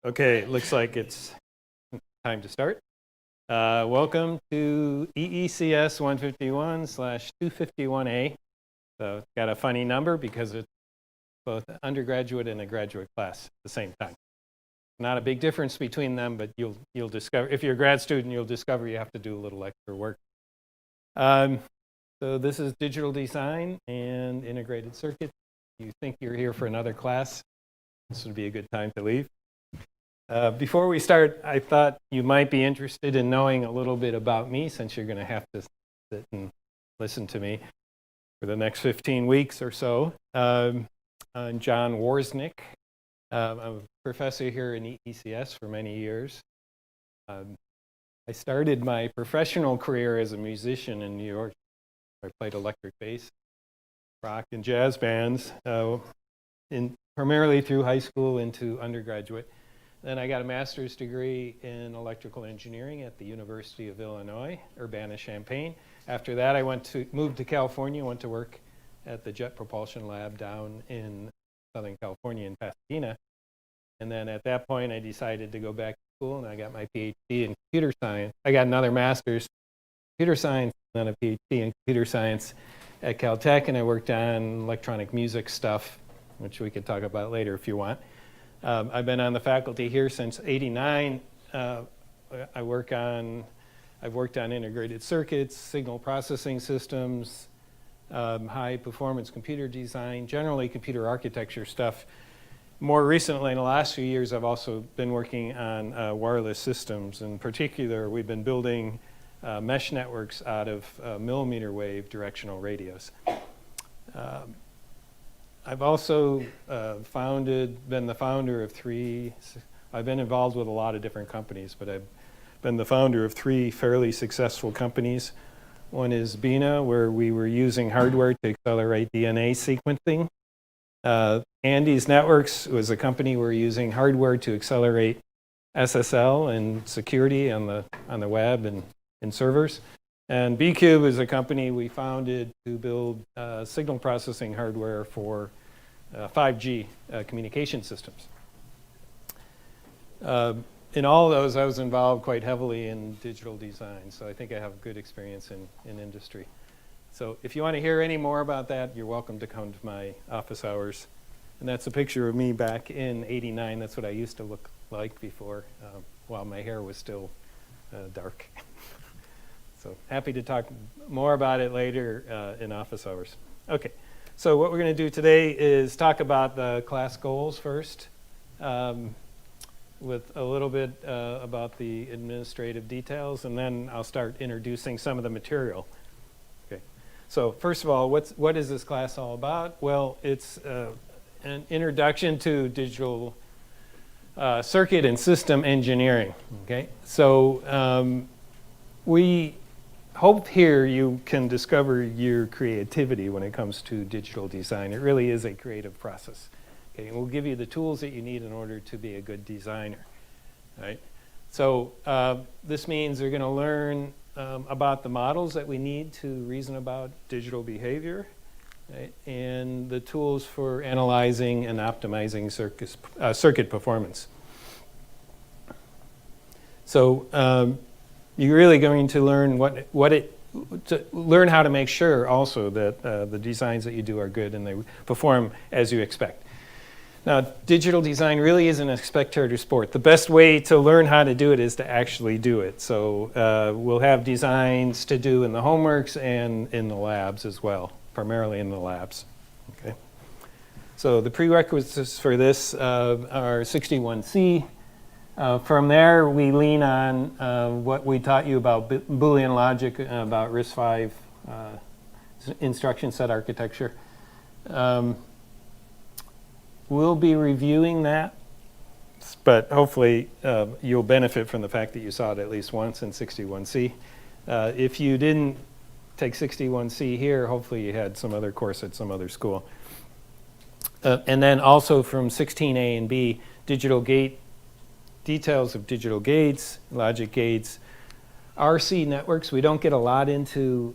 Okay, looks like it's time to start. Welcome to EECS 151/251A. So it's got a funny number because it's both an undergraduate and a graduate class at the same time. Not a big difference between them, but you'll discover, if you're a grad student, you'll discover you have to do a little extra work. So this is digital design and integrated circuit. You think you're here for another class, this would be a good time to leave. Before we start, I thought you might be interested in knowing a little bit about me, since you're going to have to sit and listen to me for the next 15 weeks or so. I'm John Warsnick. I'm a professor here in EECS for many years. I started my professional career as a musician in New York. I played electric bass, rock and jazz bands, primarily through high school into undergraduate. Then I got a master's degree in electrical engineering at the University of Illinois, Urbana-Champaign. After that, I moved to California, went to work at the Jet Propulsion Lab down in Southern California in Pasadena. And then at that point, I decided to go back to school, and I got my PhD in computer science. I got another master's in computer science, and then a PhD in computer science at Caltech, and I worked on electronic music stuff, which we could talk about later if you want. I've been on the faculty here since '89. I've worked on integrated circuits, signal processing systems, high performance computer design, generally computer architecture stuff. More recently, in the last few years, I've also been working on wireless systems. In particular, we've been building mesh networks out of millimeter wave directional radios. I've also been the founder of I've been involved with a lot of different companies, but I've been the founder of 3 fairly successful companies. One is Bina, where we were using hardware to accelerate DNA sequencing. Andes Networks was a company we're using hardware to accelerate SSL and security on the web and in servers. And BCube is a company we founded to build signal processing hardware for 5G communication systems. In all of those, I was involved quite heavily in digital design, so I think I have good experience in industry. So if you want to hear any more about that, you're welcome to come to my office hours. And that's a picture of me back in '89. That's what I used to look like before, while my hair was still dark. So happy to talk more about it later in office hours. Okay, so what we're going to do today is talk about the class goals first, with a little bit about the administrative details, and then I'll start introducing some of the material. Okay, so first of all, what is this class all about? Well, it's an introduction to digital circuit and system engineering. Okay, so we hope here you can discover your creativity when it comes to digital design. It really is a creative process. Okay, and we'll give you the tools that you need in order to be a good designer. Right? So this means you're going to learn about the models that we need to reason about digital behavior, right? And the tools for analyzing and optimizing circuit performance. So you're really going to learn learn how to make sure also that the designs that you do are good and they perform as you expect. Now, digital design really isn't a spectator sport. The best way to learn how to do it is to actually do it. So we'll have designs to do in the homeworks and in the labs as well, primarily in the labs. Okay. So the prerequisites for this are 61C. From there, we lean on what we taught you about Boolean logic, about RISC-V instruction set architecture. We'll be reviewing that, but hopefully you'll benefit from the fact that you saw it at least once in 61C. If you didn't take 61C here, hopefully you had some other course at some other school. And then also from 16A and B, details of digital gates, logic gates, RC networks. We don't get a lot into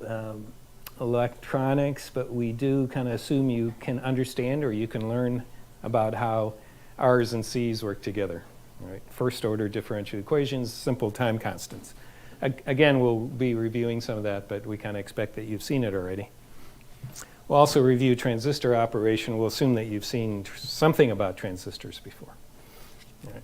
electronics, but we do kind of assume you can understand or you can learn about how R's and C's work together. Right? First order differential equations, simple time constants. Again, we'll be reviewing some of that, but we kind of expect that you've seen it already. We'll also review transistor operation. We'll assume that you've seen something about transistors before. All right.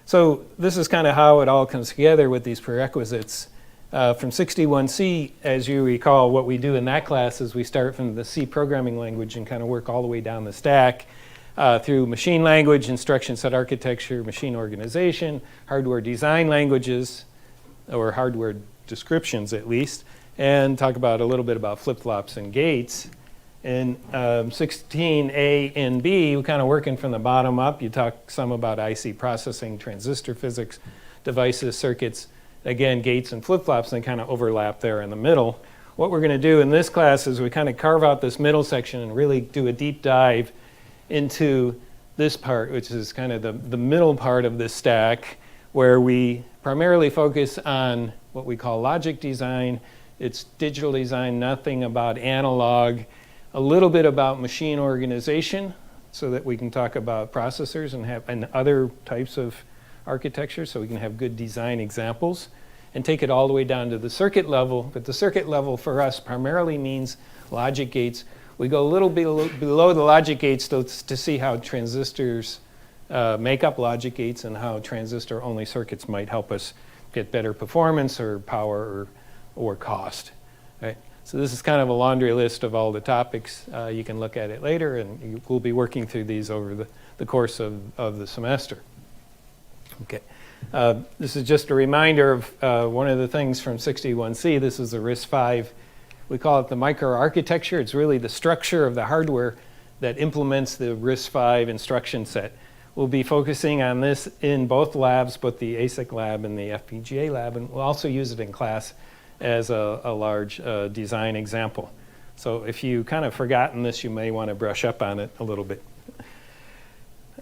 So this is kind of how it all comes together with these prerequisites. From 61C, as you recall, what we do in that class is we start from the C programming language and kind of work all the way down the stack through machine language, instruction set architecture, machine organization, hardware design languages, or hardware descriptions at least, and talk about a little bit about flip-flops and gates. In 16A and B, we're kind of working from the bottom up. You talk some about IC processing, transistor physics, devices, circuits, again, gates and flip-flops, and kind of overlap there in the middle. What we're going to do in this class is we kind of carve out this middle section and really do a deep dive into this part, which is kind of the middle part of this stack, where we primarily focus on what we call logic design. It's digital design, nothing about analog, a little bit about machine organization, so that we can talk about processors and other types of architecture, so we can have good design examples, and take it all the way down to the circuit level. But the circuit level for us primarily means logic gates. We go a little below the logic gates to see how transistors make up logic gates and how transistor-only circuits might help us get better performance or power or cost. Right? So this is kind of a laundry list of all the topics. You can look at it later, and we'll be working through these over the course of the semester. Okay. This is just a reminder of one of the things from 61C. This is the RISC-V. We call it the microarchitecture. It's really the structure of the hardware that implements the RISC-V instruction set. We'll be focusing on this in both labs, both the ASIC lab and the FPGA lab, and we'll also use it in class as a large design example. So if you kind of forgotten this, you may want to brush up on it a little bit.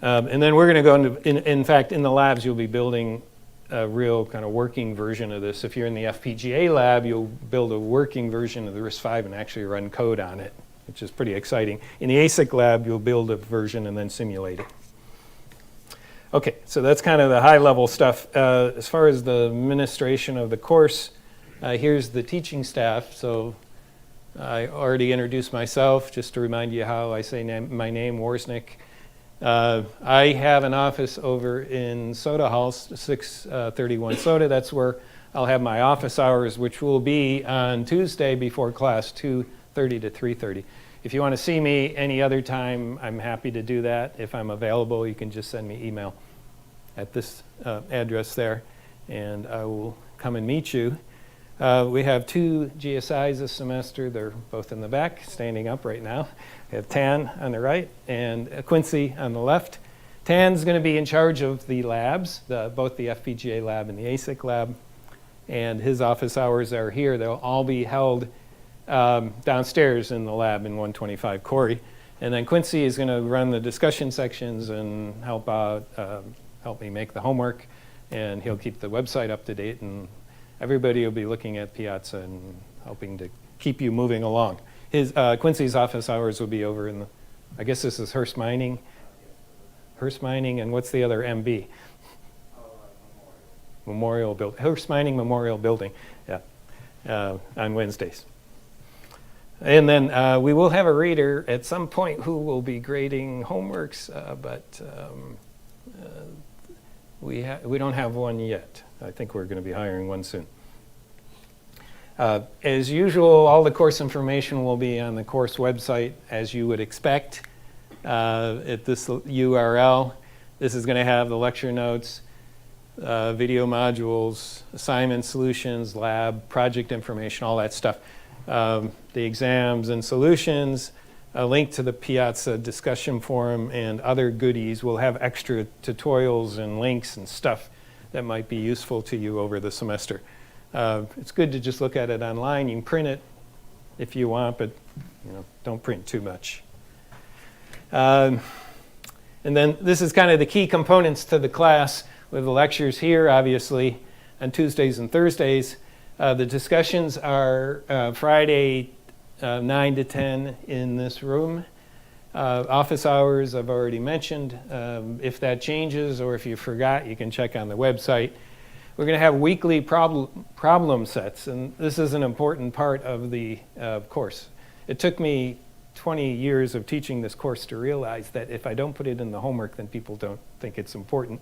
And then we're going to go into, in fact, in the labs, you'll be building a real kind of working version of this. If you're in the FPGA lab, you'll build a working version of the RISC-V and actually run code on it, which is pretty exciting. In the ASIC lab, you'll build a version and then simulate it. Okay, so that's kind of the high-level stuff. As far as the administration of the course, here's the teaching staff. So I already introduced myself, just to remind you how I say my name, Worsnick. I have an office over in Soda House, 631 Soda. That's where I'll have my office hours, which will be on Tuesday before class, 2:30 to 3:30. If you want to see me any other time, I'm happy to do that. If I'm available, you can just send me email at this address there, and I will come and meet you. We have 2 GSIs this semester. They're both in the back, standing up right now. We have Tan on the right and Quincy on the left. Tan's going to be in charge of the labs, both the FPGA lab and the ASIC lab, and his office hours are here. They'll all be held downstairs in the lab in 125 Corey. And then Quincy is going to run the discussion sections and help out, help me make the homework, and he'll keep the website up to date, and everybody will be looking at Piazza and helping to keep you moving along. Quincy's office hours will be over in the, I guess this is Hearst Mining. Hearst Mining, and what's the other MB? Memorial Building. Hearst Mining Memorial Building, yeah, on Wednesdays. And then we will have a reader at some point who will be grading homeworks, but we don't have one yet. I think we're going to be hiring one soon. As usual, all the course information will be on the course website, as you would expect, at this URL. This is going to have the lecture notes, video modules, assignment solutions, lab, project information, all that stuff. The exams and solutions, a link to the Piazza discussion forum, and other goodies. We'll have extra tutorials and links and stuff that might be useful to you over the semester. It's good to just look at it online. You can print it if you want, but don't print too much. And then this is kind of the key components to the class with the lectures here, obviously, on Tuesdays and Thursdays. The discussions are Friday 9 to 10 in this room. Office hours I've already mentioned. If that changes or if you forgot, you can check on the website. We're going to have weekly problem sets, and this is an important part of the course. It took me 20 years of teaching this course to realize that if I don't put it in the homework, then people don't think it's important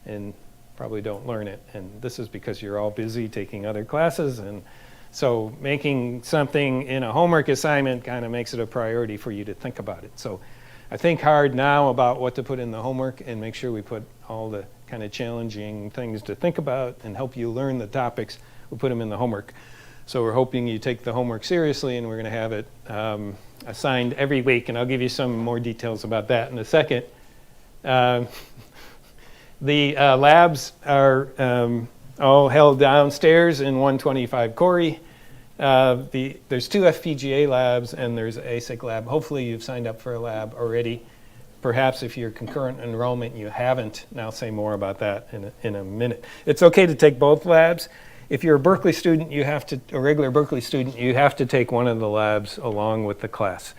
and probably don't learn it. And this is because you're all busy taking other classes, and so making something in a homework assignment kind of makes it a priority for you to think about it. So I think hard now about what to put in the homework and make sure we put all the kind of challenging things to think about and help you learn the topics. We'll put them in the homework. So we're hoping you take the homework seriously, and we're going to have it assigned every week, and I'll give you some more details about that in a second. The labs are all held downstairs in 125 Corey. There's 2 FPGA labs and there's an ASIC lab. Hopefully you've signed up for a lab already. Perhaps if you're concurrent enrollment, you haven't. And I'll say more about that in a minute. It's okay to take both labs. If you're a Berkeley student, a regular Berkeley student, you have to take one of the labs along with the class.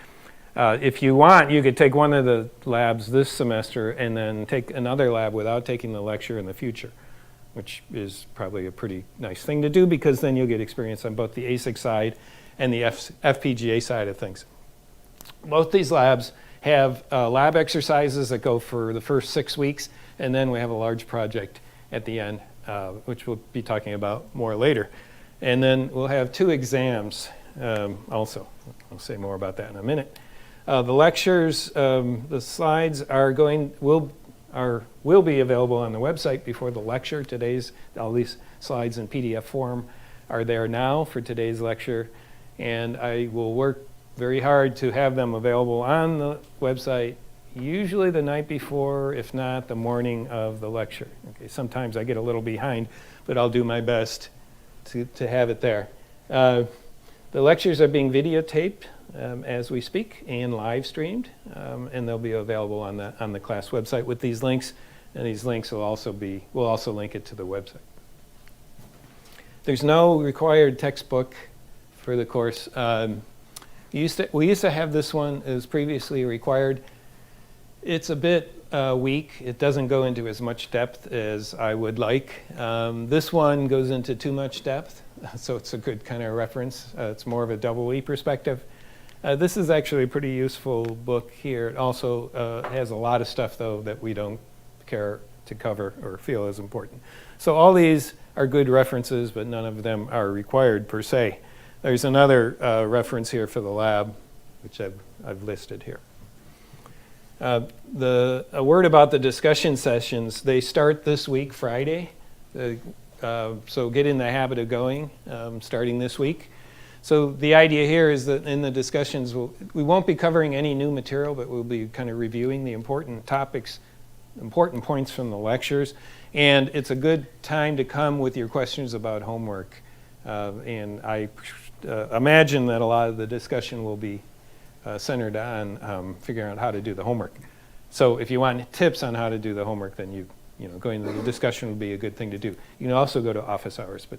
If you want, you could take one of the labs this semester and then take another lab without taking the lecture in the future, which is probably a pretty nice thing to do because then you'll get experience on both the ASIC side and the FPGA side of things. Both these labs have lab exercises that go for the first 6 weeks, and then we have a large project at the end, which we'll be talking about more later. And then we'll have 2 exams also. I'll say more about that in a minute. The lectures, the slides will be available on the website before the lecture. All these slides in PDF form are there now for today's lecture, and I will work very hard to have them available on the website, usually the night before, if not the morning of the lecture. Okay, sometimes I get a little behind, but I'll do my best to have it there. The lectures are being videotaped as we speak and live streamed, and they'll be available on the class website with these links, and these links we'll also link it to the website. There's no required textbook for the course. We used to have this one as previously required. It's a bit weak. It doesn't go into as much depth as I would like. This one goes into too much depth, so it's a good kind of reference. It's more of a double E perspective. This is actually a pretty useful book here. It also has a lot of stuff, though, that we don't care to cover or feel is important. So all these are good references, but none of them are required per se. There's another reference here for the lab, which I've listed here. A word about the discussion sessions. They start this week, Friday. So get in the habit of going, starting this week. So the idea here is that in the discussions, we won't be covering any new material, but we'll be kind of reviewing the important topics, important points from the lectures. And it's a good time to come with your questions about homework. And I imagine that a lot of the discussion will be centered on figuring out how to do the homework. So if you want tips on how to do the homework, then going to the discussion would be a good thing to do. You can also go to office hours, but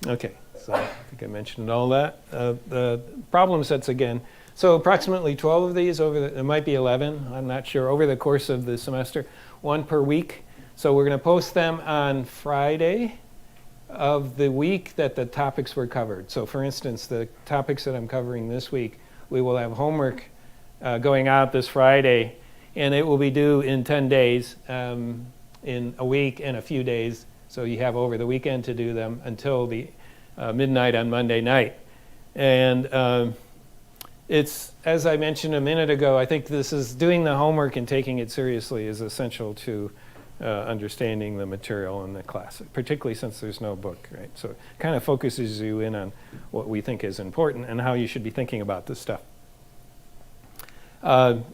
okay. So I think I mentioned all that. The problem sets again. So approximately 12 of these it might be 11, I'm not sure, over the course of the semester, 1 per week. So we're going to post them on Friday of the week that the topics were covered. So for instance, the topics that I'm covering this week, we will have homework going out this Friday, and it will be due in 10 days, in a week and a few days. So you have over the weekend to do them until the midnight on Monday night. And it's, as I mentioned a minute ago, I think this is doing the homework and taking it seriously is essential to understanding the material in the class, particularly since there's no book, right? So it kind of focuses you in on what we think is important and how you should be thinking about this stuff.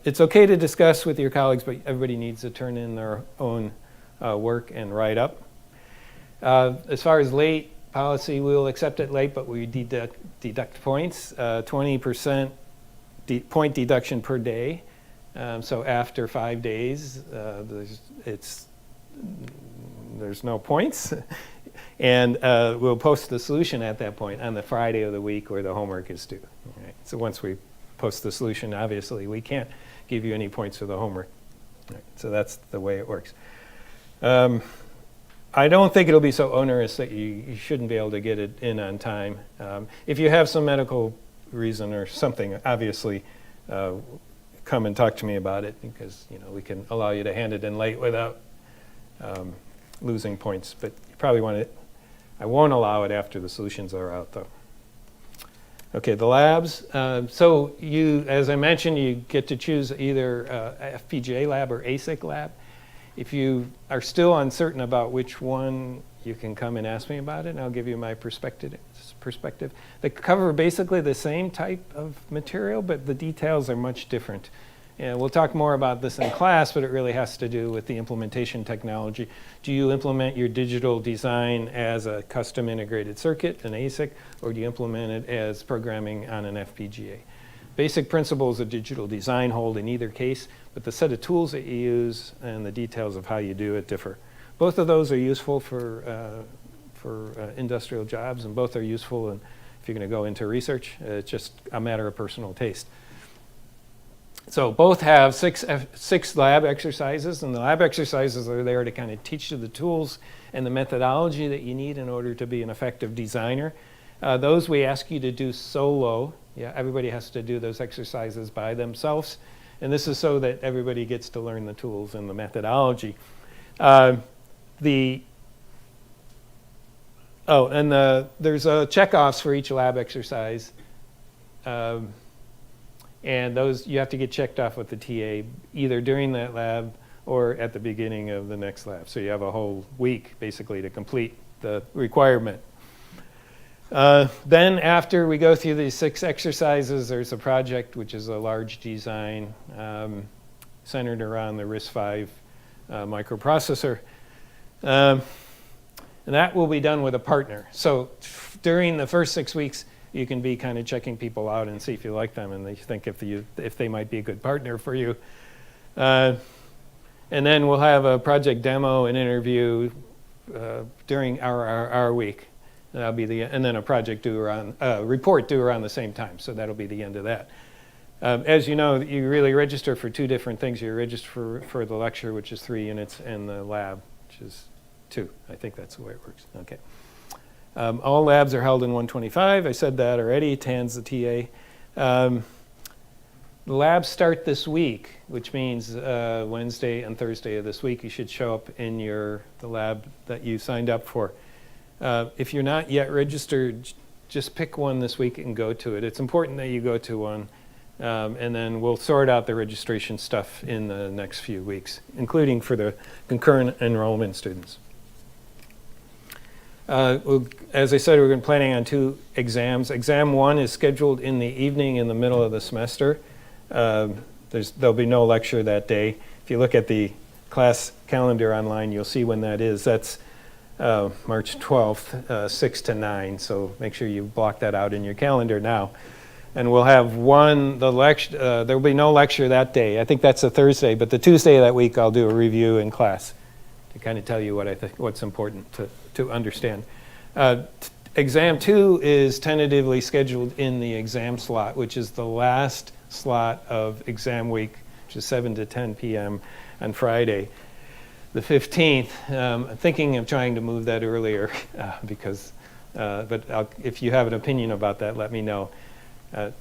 It's okay to discuss with your colleagues, but everybody needs to turn in their own work and write up. As far as late policy, we'll accept it late, but we deduct points, 20% point deduction per day. So after 5 days, there's no points. And we'll post the solution at that point on the Friday of the week where the homework is due. Right? So once we post the solution. Obviously, we can't give you any points for the homework. Right, so that's the way it works. I don't think it'll be so onerous that you shouldn't be able to get it in on time. If you have some medical reason or something, obviously, come and talk to me about it, because we can allow you to hand it in late without losing points. But you probably want it. I won't allow it after the solutions are out, though. Okay, the labs. So as I mentioned, you get to choose either FPGA lab or ASIC lab. If you are still uncertain about which one, you can come and ask me about it, and I'll give you my perspective. They cover basically the same type of material, but the details are much different. And we'll talk more about this in class, but it really has to do with the implementation technology. Do you implement your digital design as a custom integrated circuit, an ASIC, or do you implement it as programming on an FPGA? Basic principles of digital design hold in either case, but the set of tools that you use and the details of how you do it differ. Both of those are useful for industrial jobs, and both are useful if you're going to go into research. It's just a matter of personal taste. So both have six lab exercises, and the lab exercises are there to kind of teach you the tools and the methodology that you need in order to be an effective designer. Those we ask you to do solo. Yeah, everybody has to do those exercises by themselves, and this is so that everybody gets to learn the tools and the methodology. There's checkoffs for each lab exercise. And those you have to get checked off with the TA either during that lab or at the beginning of the next lab. So you have a whole week basically to complete the requirement. Then after we go through these 6 exercises, there's a project which is a large design centered around the RISC-V microprocessor. And that will be done with a partner. So during the first 6 weeks, you can be kind of checking people out and see if you like them and they think if they might be a good partner for you. And then we'll have a project demo and interview during our week. That'll be and then a project report due around the same time. So that'll be the end of that. As you know, you really register for 2 different things. You register for the lecture, which is 3 units, and the lab, which is 2. I think that's the way it works. Okay. All labs are held in 125. I said that already. TAN's the TA. The labs start this week, which means Wednesday and Thursday of this week. You should show up in the lab that you signed up for. If you're not yet registered, just pick one this week and go to it. It's important that you go to one, and then we'll sort out the registration stuff in the next few weeks, including for the concurrent enrollment students. As I said, we're planning on 2 exams. Exam 1 is scheduled in the evening in the middle of the semester. There'll be no lecture that day. If you look at the class calendar online, you'll see when that is. That's March 12th, 6 to 9. So make sure you block that out in your calendar now. And we'll have there'll be no lecture that day. I think that's a Thursday, but the Tuesday of that week I'll do a review in class to kind of tell you what's important to understand. Exam 2 is tentatively scheduled in the exam slot, which is the last slot of exam week, which is 7 to 10 p.m. on Friday, the 15th. I'm thinking of trying to move that earlier but if you have an opinion about that, let me know. I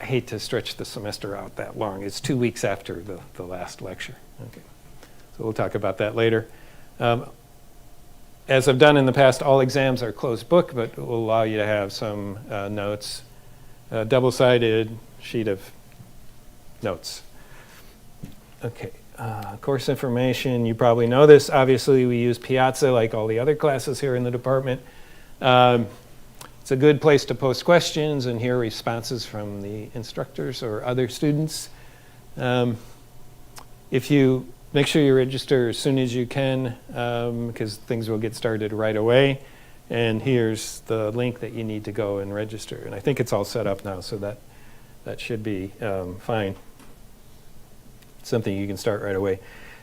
hate to stretch the semester out that long. It's 2 weeks after the last lecture. Okay, so we'll talk about that later. As I've done in the past, all exams are closed book, but will allow you to have some notes, a double-sided sheet of notes. Okay, course information, you probably know this. Obviously, we use Piazza like all the other classes here in the department. It's a good place to post questions and hear responses from the instructors or other students. If you make sure you register as soon as you can, because things will get started right away. And here's the link that you need to go and register. And I think it's all set up now, so that should be fine. Something you can start right away.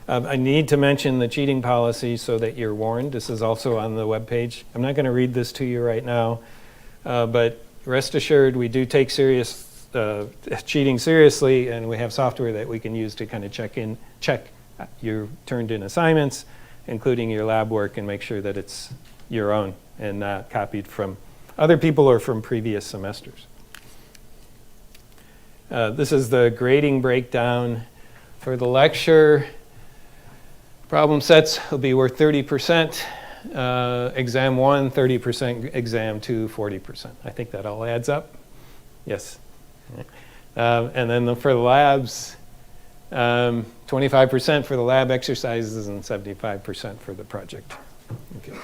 I need to mention the cheating policy so that you're warned. This is also on the webpage. I'm not going to read this to you right now, but rest assured we do take serious cheating seriously, and we have software that we can use to kind of check your turned in assignments, including your lab work, and make sure that it's your own and not copied from other people or from previous semesters. This is the grading breakdown for the lecture. Problem sets will be worth 30%. Exam 1, 30%. Exam 2, 40%. I think that all adds up. Yes. And then for the labs, 25% for the lab exercises and 75% for the project. Okay.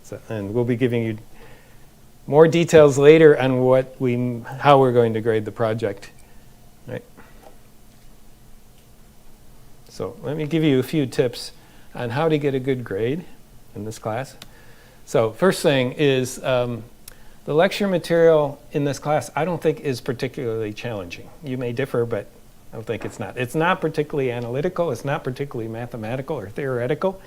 So, and we'll be giving you more details later on how we're going to grade the project. Right. So let me give you a few tips on how to get a good grade in this class. So first thing is the lecture material in this class I don't think is particularly challenging. You may differ, but I don't think it's not. It's not particularly analytical. It's not particularly mathematical or theoretical.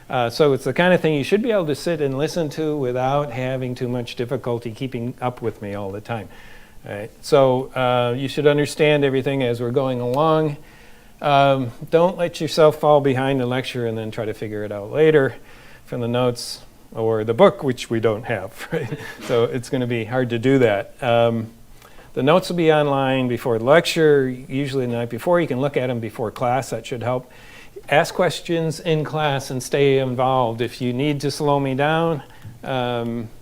So it's the kind of thing you should be able to sit and listen to without having too much difficulty keeping up with me all the time. All right. So you should understand everything as we're going along. Don't let yourself fall behind the lecture and then try to figure it out later from the notes or the book, which we don't have. Right? So it's going to be hard to do that. The notes will be online before the lecture, usually the night before. You can look at them before class. That should help. Ask questions in class and stay involved. If you need to slow me down,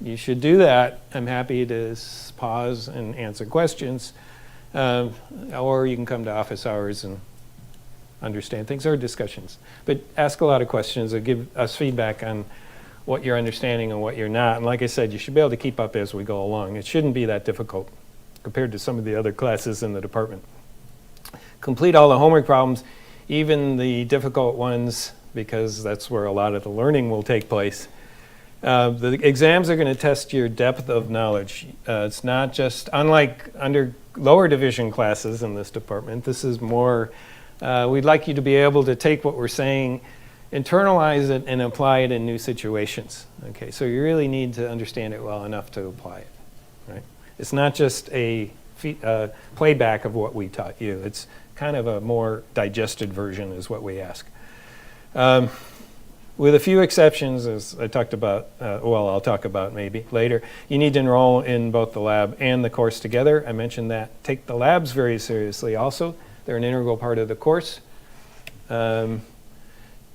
you should do that. I'm happy to pause and answer questions. Or you can come to office hours and understand things, or discussions. But ask a lot of questions and give us feedback on what you're understanding and what you're not. And like I said, you should be able to keep up as we go along. It shouldn't be that difficult compared to some of the other classes in the department. Complete all the homework problems, even the difficult ones, because that's where a lot of the learning will take place. The exams are going to test your depth of knowledge. It's not just, unlike under lower division classes in this department, this is more, we'd like you to be able to take what we're saying, internalize it, and apply it in new situations. Okay, so you really need to understand it well enough to apply it, right? It's not just a playback of what we taught you. It's kind of a more digested version is what we ask. With a few exceptions, as I talked about, I'll talk about maybe later, you need to enroll in both the lab and the course together. I mentioned that. Take the labs very seriously also. They're an integral part of the course.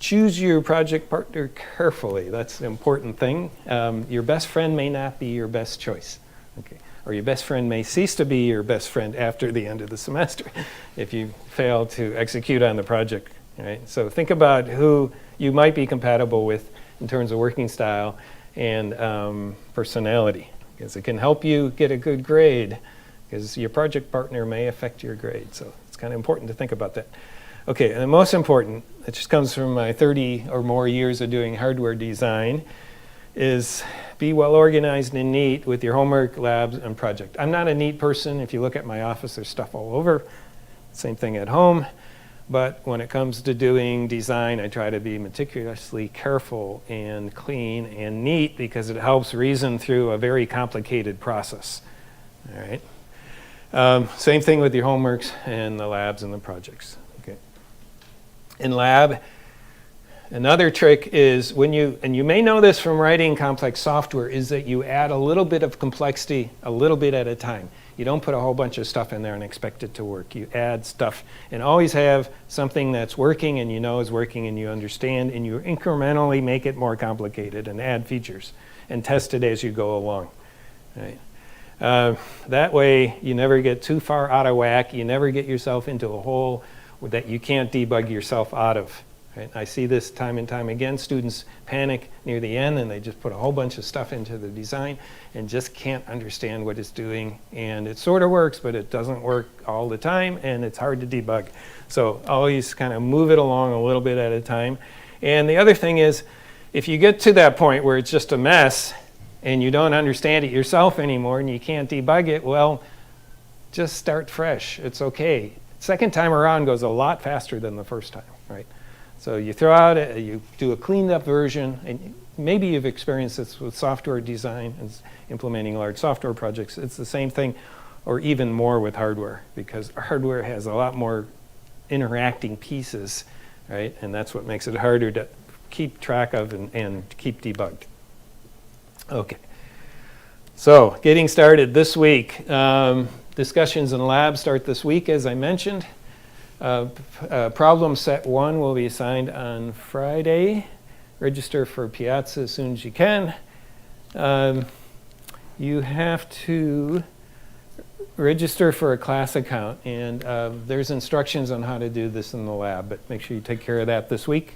Choose your project partner carefully. That's an important thing. Your best friend may not be your best choice. Okay. Or your best friend may cease to be your best friend after the end of the semester if you fail to execute on the project. Right? So think about who you might be compatible with in terms of working style and personality, because it can help you get a good grade, because your project partner may affect your grade. So it's kind of important to think about that. Okay, and the most important, it just comes from my 30 or more years of doing hardware design, is be well organized and neat with your homework, labs, and project. I'm not a neat person. If you look at my office, there's stuff all over. Same thing at home. But when it comes to doing design, I try to be meticulously careful and clean and neat, because it helps reason through a very complicated process. All right. Same thing with your homeworks and the labs and the projects. Okay. In lab, another trick is when you, and you may know this from writing complex software, is that you add a little bit of complexity a little bit at a time. You don't put a whole bunch of stuff in there and expect it to work. You add stuff and always have something that's working and you know is working and you understand, and you incrementally make it more complicated and add features and test it as you go along. Right? That way you never get too far out of whack. You never get yourself into a hole that you can't debug yourself out of. Right? I see this time and time again. Students panic near the end and they just put a whole bunch of stuff into the design and just can't understand what it's doing. And it sort of works, but it doesn't work all the time, and it's hard to debug. So always kind of move it along a little bit at a time. And the other thing is, if you get to that point where it's just a mess and you don't understand it yourself anymore and you can't debug it, well, just start fresh. It's okay. Second time around goes a lot faster than the first time, right? So you throw out, you do a cleaned up version, and maybe you've experienced this with software design and implementing large software projects. It's the same thing. or even more with hardware, because hardware has a lot more interacting pieces, right? And that's what makes it harder to keep track of and keep debugged. Okay. So getting started this week. Discussions in the lab start this week, as I mentioned. Problem set 1 will be assigned on Friday. Register for Piazza as soon as you can. You have to register for a class account, and there's instructions on how to do this in the lab, but make sure you take care of that this week.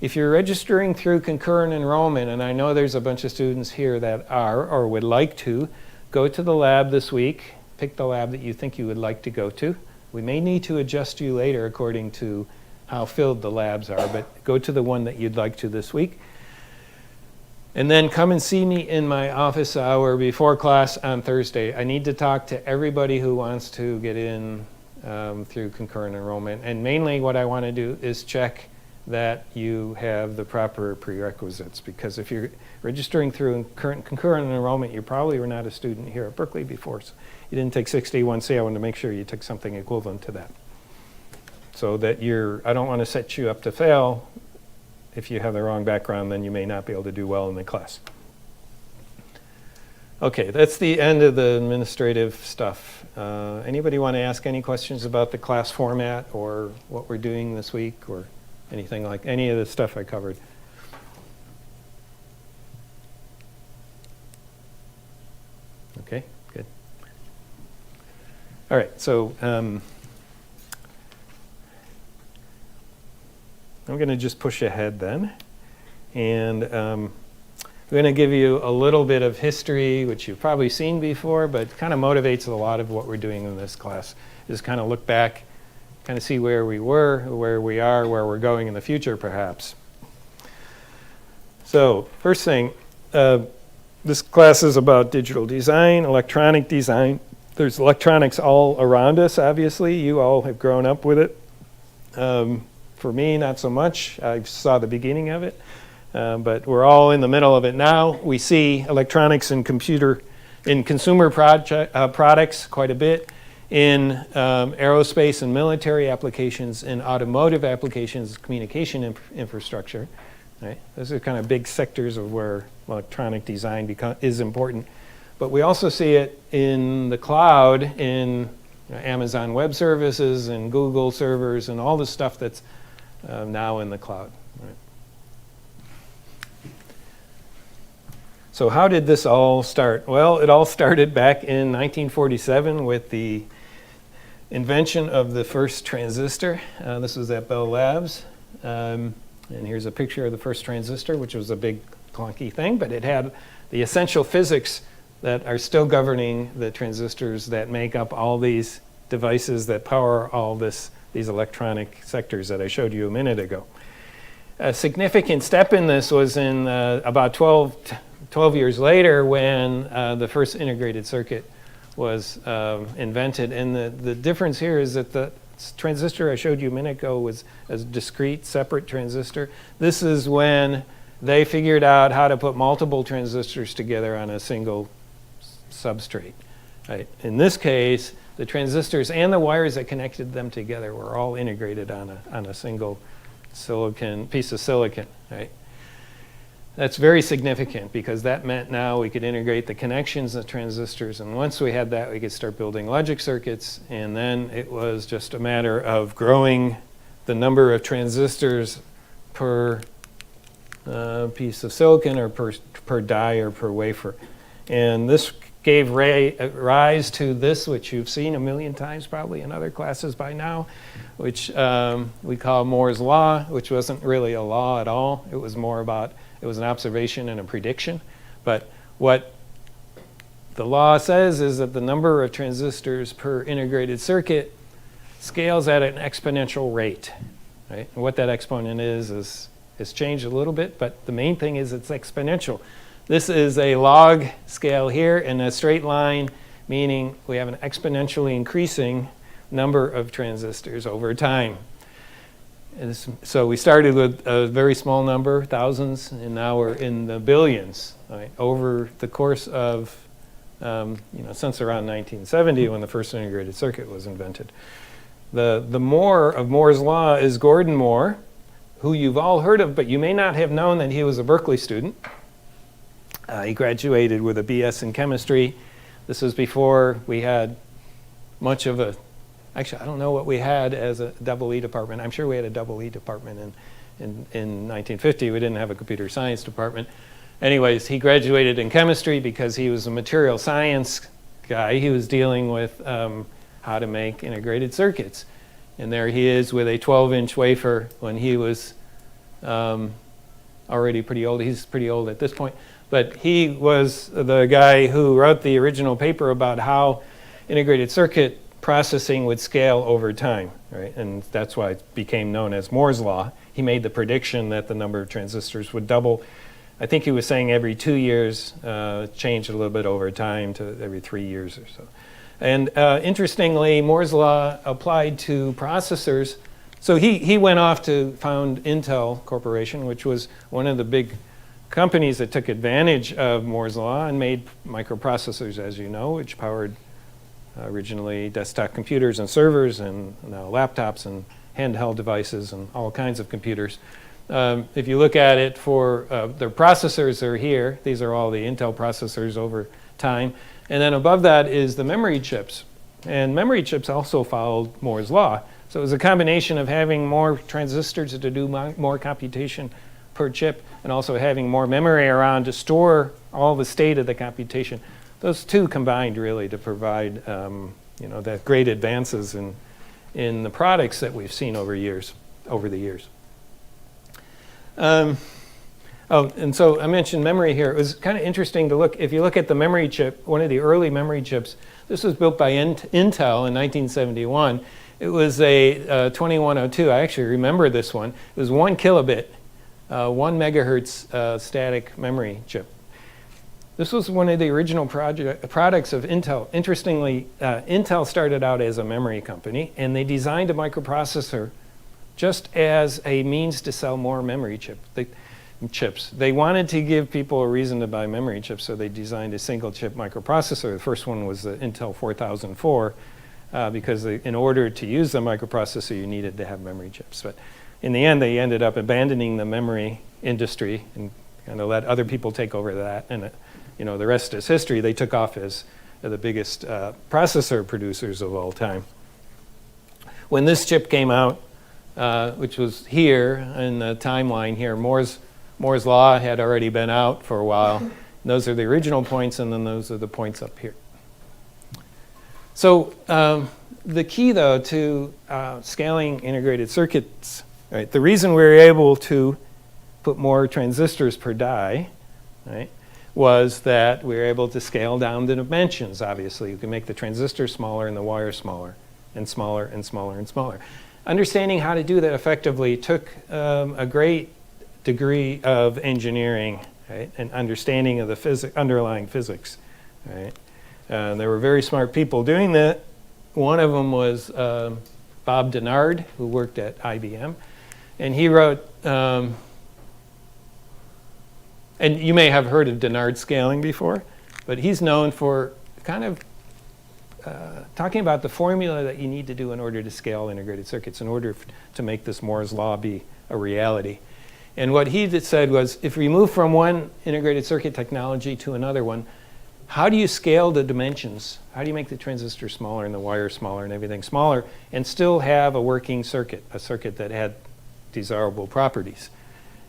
If you're registering through concurrent enrollment, and I know there's a bunch of students here that are or would like to, go to the lab this week. Pick the lab that you think you would like to go to. We may need to adjust you later according to how filled the labs are, but go to the one that you'd like to this week. And then come and see me in my office hour before class on Thursday. I need to talk to everybody who wants to get in through concurrent enrollment. And mainly what I want to do is check that you have the proper prerequisites, because if you're registering through concurrent enrollment, you probably were not a student here at Berkeley before. So you didn't take 6D1C. I wanted to make sure you took something equivalent to that. So that I don't want to set you up to fail. If you have the wrong background, then you may not be able to do well in the class. Okay, that's the end of the administrative stuff. Anybody want to ask any questions about the class format or what we're doing this week or anything like any of the stuff I covered? Okay, good. All right, so I'm going to just push ahead then. And I'm going to give you a little bit of history, which you've probably seen before, but kind of motivates a lot of what we're doing in this class, is kind of look back, kind of see where we were, where we are, where we're going in the future, perhaps. So first thing, this class is about digital design, electronic design. There's electronics all around us, obviously. You all have grown up with it. For me, not so much. I saw the beginning of it, but we're all in the middle of it now. We see electronics and consumer products quite a bit, in aerospace and military applications, in automotive applications, communication infrastructure. Right? Those are kind of big sectors of where electronic design is important. But we also see it in the cloud, in Amazon Web Services and Google servers and all the stuff that's now in the cloud. Right. So how did this all start? Well, it all started back in 1947 with the invention of the first transistor. This was at Bell Labs. And here's a picture of the first transistor, which was a big clunky thing, but it had the essential physics that are still governing the transistors that make up all these devices that power all these electronic sectors that I showed you a minute ago. A significant step in this was in about 12 years later when the first integrated circuit was invented. And the difference here is that the transistor I showed you a minute ago was a discrete, separate transistor. This is when they figured out how to put multiple transistors together on a single substrate. Right? In this case, the transistors and the wires that connected them together were all integrated on a single piece of silicon. Right? That's very significant because that meant now we could integrate the connections of transistors, and once we had that, we could start building logic circuits, and then it was just a matter of growing the number of transistors per piece of silicon or per die or per wafer. And this gave rise to this, which you've seen a million times probably in other classes by now, which we call Moore's Law, which wasn't really a law at all. It was more about, it was an observation and a prediction. But what the law says is that the number of transistors per integrated circuit scales at an exponential rate. Right? And what that exponent is changed a little bit, but the main thing is it's exponential. This is a log scale here in a straight line, meaning we have an exponentially increasing number of transistors over time. And so we started with a very small number, thousands, and now we're in the billions. Right? Over the course of since around 1970 when the first integrated circuit was invented. The Moore of Moore's Law is Gordon Moore, who you've all heard of, but you may not have known that he was a Berkeley student. He graduated with a BS in chemistry. This was before we had much of a, actually I don't know what we had as a double E department. I'm sure we had a double E department in 1950. We didn't have a computer science department. Anyways, he graduated in chemistry because he was a material science guy. He was dealing with how to make integrated circuits. And there he is with a 12-inch wafer when he was already pretty old. He's pretty old at this point. But he was the guy who wrote the original paper about how integrated circuit processing would scale over time, right? And that's why it became known as Moore's Law. He made the prediction that the number of transistors would double. I think he was saying every 2 years, changed a little bit over time to every 3 years or so. And interestingly, Moore's Law applied to processors. So he went off to found Intel Corporation, which was one of the big companies that took advantage of Moore's Law and made microprocessors, as you know, which powered originally desktop computers and servers and now laptops and handheld devices and all kinds of computers. If you look at it for their processors are here. These are all the Intel processors over time. And then above that is the memory chips. And memory chips also followed Moore's Law. So it was a combination of having more transistors to do more computation per chip and also having more memory around to store all the state of the computation. Those two combined really to provide that great advances in the products that we've seen over the years. And so I mentioned memory here. It was kind of interesting to look. If you look at the memory chip, one of the early memory chips, this was built by Intel in 1971. It was a 2102. I actually remember this one. It was 1 kilobit, 1 megahertz static memory chip. This was one of the original products of Intel. Interestingly, Intel started out as a memory company, and they designed a microprocessor just as a means to sell more memory chips. They wanted to give people a reason to buy memory chips, so they designed a single chip microprocessor. The first one was the Intel 4004, because in order to use the microprocessor, you needed to have memory chips. But in the end, they ended up abandoning the memory industry and kind of let other people take over that. And the rest is history. They took off as the biggest processor producers of all time. When this chip came out, which was here in the timeline here, Moore's Law had already been out for a while. And those are the original points, and then those are the points up here. So the key, though, to scaling integrated circuits, right, the reason we were able to put more transistors per die, right, was that we were able to scale down the dimensions, obviously. You can make the transistor smaller and the wire smaller and smaller and smaller and smaller. Understanding how to do that effectively took a great degree of engineering, right, and understanding of the underlying physics, right. There were very smart people doing that. One of them was Bob Denard, who worked at IBM, and he wrote, and you may have heard of Denard scaling before, but he's known for kind of talking about the formula that you need to do in order to scale integrated circuits, in order to make this Moore's Law be a reality. And what he said was, if we move from one integrated circuit technology to another one, how do you scale the dimensions? How do you make the transistor smaller and the wire smaller and everything smaller and still have a working circuit, a circuit that had desirable properties?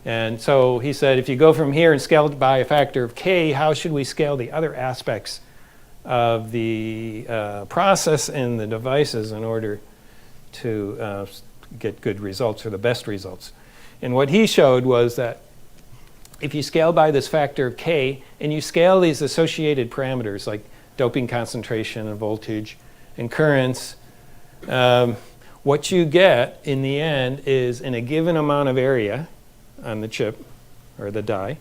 And so he said, if you go from here and scale it by a factor of k, how should we scale the other aspects of the process and the devices in order to get good results or the best results? And what he showed was that if you scale by this factor of k and you scale these associated parameters like doping concentration and voltage and currents, what you get in the end is in a given amount of area on the chip or the die,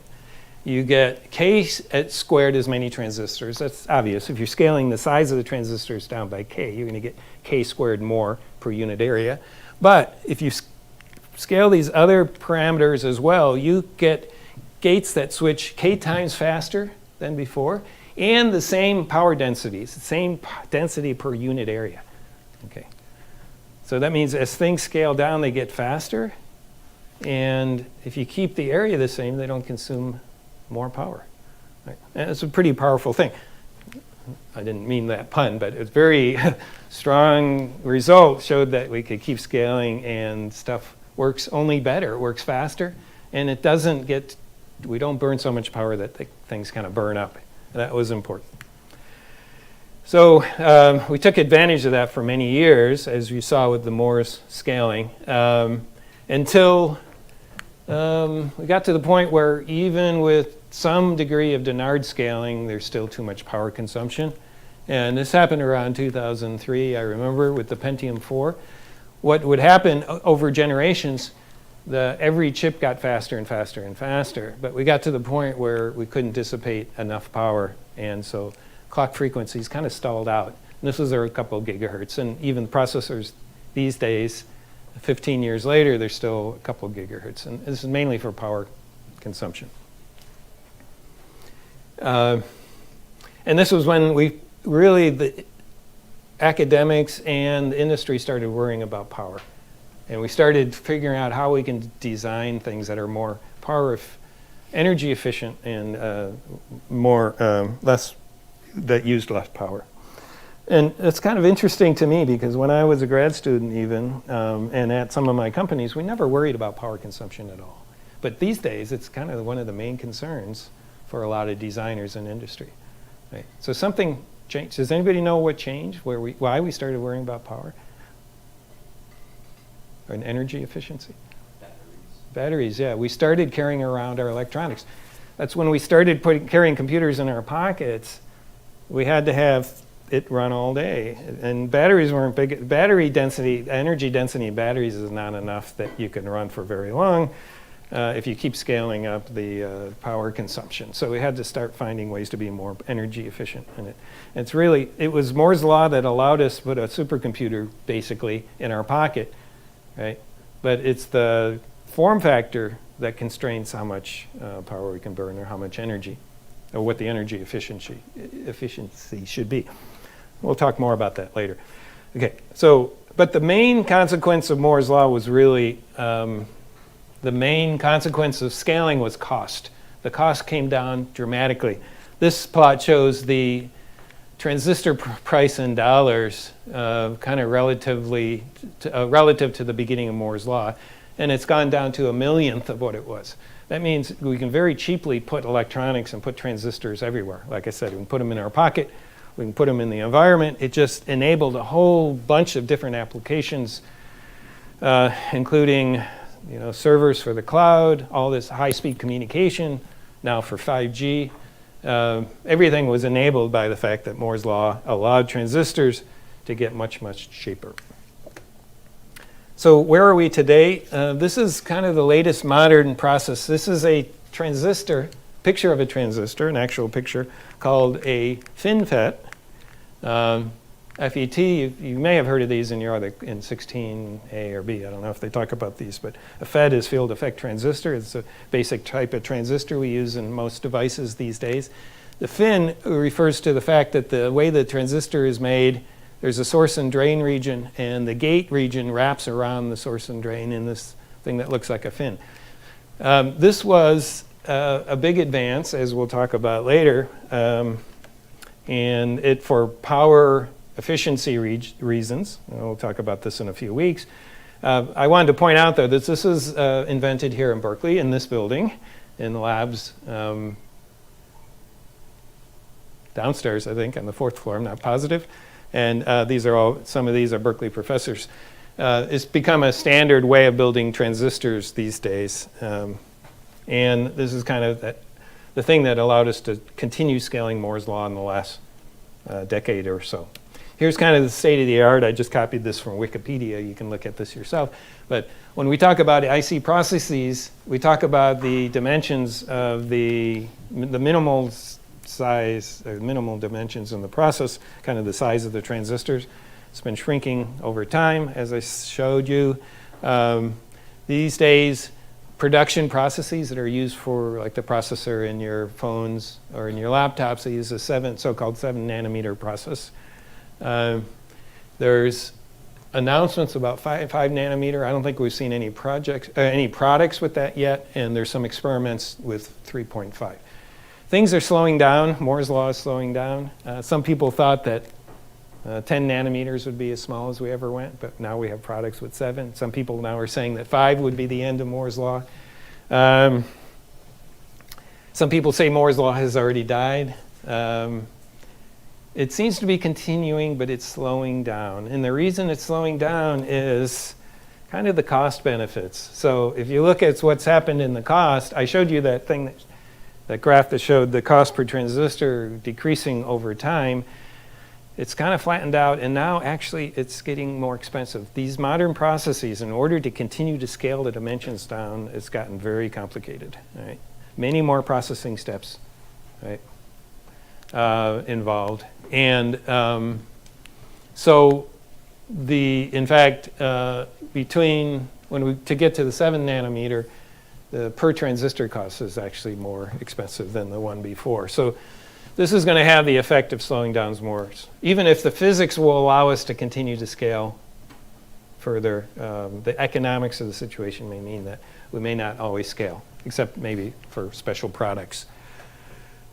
you get k squared as many transistors. That's obvious. If you're scaling the size of the transistors down by k, you're going to get k squared more per unit area. But if you scale these other parameters as well, you get gates that switch k times faster than before, and the same power densities, the same density per unit area. Okay. So that means as things scale down, they get faster. And if you keep the area the same, they don't consume more power. Right? And it's a pretty powerful thing. I didn't mean that pun, but it's very strong results showed that we could keep scaling and stuff works only better, it works faster, and it doesn't get, we don't burn so much power that things kind of burn up. That was important. So we took advantage of that for many years, as you saw with the Moore's scaling, until we got to the point where even with some degree of Dennard scaling, there's still too much power consumption. And this happened around 2003, I remember, with the Pentium 4. What would happen over generations, every chip got faster and faster and faster, but we got to the point where we couldn't dissipate enough power, and so clock frequencies kind of stalled out. And this was a couple of gigahertz, and even processors these days, 15 years later, they're still a couple of gigahertz, and this is mainly for power consumption. And this was when the academics and the industry started worrying about power. And we started figuring out how we can design things that are more energy efficient and that used less power. And it's kind of interesting to me because when I was a grad student even, and at some of my companies, we never worried about power consumption at all. But these days, it's kind of one of the main concerns for a lot of designers in industry. Right? So something changed. Does anybody know what changed, why we started worrying about power? And energy efficiency? Batteries, yeah. We started carrying around our electronics. That's when we started carrying computers in our pockets. We had to have it run all day. And batteries weren't big. Battery density, energy density in batteries is not enough that you can run for very long if you keep scaling up the power consumption. So we had to start finding ways to be more energy efficient in it. It was Moore's law that allowed us to put a supercomputer basically in our pocket, right? But it's the form factor that constrains how much power we can burn or how much energy, or what the energy efficiency should be. We'll talk more about that later. Okay, but the main consequence of Moore's law was really, the main consequence of scaling was cost. The cost came down dramatically. This plot shows the transistor price in dollars, kind of relative to the beginning of Moore's law, and it's gone down to a millionth of what it was. That means we can very cheaply put electronics and put transistors everywhere. Like I said, we can put them in our pocket, we can put them in the environment. It just enabled a whole bunch of different applications, including servers for the cloud, all this high-speed communication, now for 5G. Everything was enabled by the fact that Moore's law allowed transistors to get much, much cheaper. So where are we today? This is kind of the latest modern process. This is a transistor, picture of a transistor, an actual picture, called a FinFET. FET, you may have heard of these in 16A or B. I don't know if they talk about these, but a FET is field effect transistor. It's a basic type of transistor we use in most devices these days. The fin refers to the fact that the way the transistor is made, there's a source and drain region, and the gate region wraps around the source and drain in this thing that looks like a fin. This was a big advance, as we'll talk about later, and it for power efficiency reasons. We'll talk about this in a few weeks. I wanted to point out, though, that this is invented here in Berkeley, in this building, in the labs downstairs, I think, on the 4th floor. I'm not positive. And some of these are Berkeley professors. It's become a standard way of building transistors these days. And this is kind of the thing that allowed us to continue scaling Moore's law in the last decade or so. Here's kind of the state of the art. I just copied this from Wikipedia. You can look at this yourself. But when we talk about IC processes, we talk about the dimensions of the minimal size, or minimal dimensions in the process, kind of the size of the transistors. It's been shrinking over time, as I showed you. These days, production processes that are used for like the processor in your phones or in your laptops. They use a so-called 7 nanometer process. There's announcements about 5 nanometer. I don't think we've seen any products with that yet, and there's some experiments with 3.5. Things are slowing down. Moore's law is slowing down. Some people thought that 10 nanometers would be as small as we ever went, but now we have products with 7. Some people now are saying that 5 would be the end of Moore's law. Some people say Moore's law has already died. It seems to be continuing, but it's slowing down. And the reason it's slowing down is kind of the cost benefits. So if you look at what's happened in the cost, I showed you that thing, that graph that showed the cost per transistor decreasing over time. It's kind of flattened out, and now actually it's getting more expensive. These modern processes, in order to continue to scale the dimensions down, it's gotten very complicated. Right? Many more processing steps, right, involved. And so in fact, to get to the 7 nanometer, the per transistor cost is actually more expensive than the one before. So this is going to have the effect of slowing down Moore's. Even if the physics will allow us to continue to scale further, the economics of the situation may mean that we may not always scale, except maybe for special products.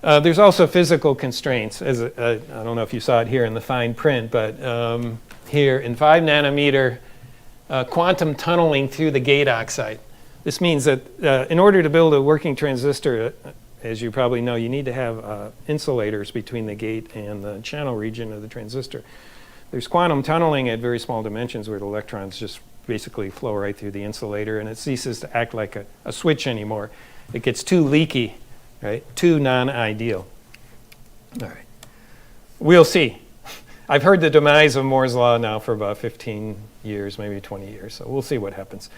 There's also physical constraints. I don't know if you saw it here in the fine print, but here in 5 nanometer, quantum tunneling through the gate oxide. This means that in order to build a working transistor, as you probably know, you need to have insulators between the gate and the channel region of the transistor. There's quantum tunneling at very small dimensions where the electrons just basically flow right through the insulator, and it ceases to act like a switch anymore. It gets too leaky. Right? Too non-ideal. All right. We'll see. I've heard the demise of Moore's law now for about 15 years, maybe 20 years, so we'll see what happens.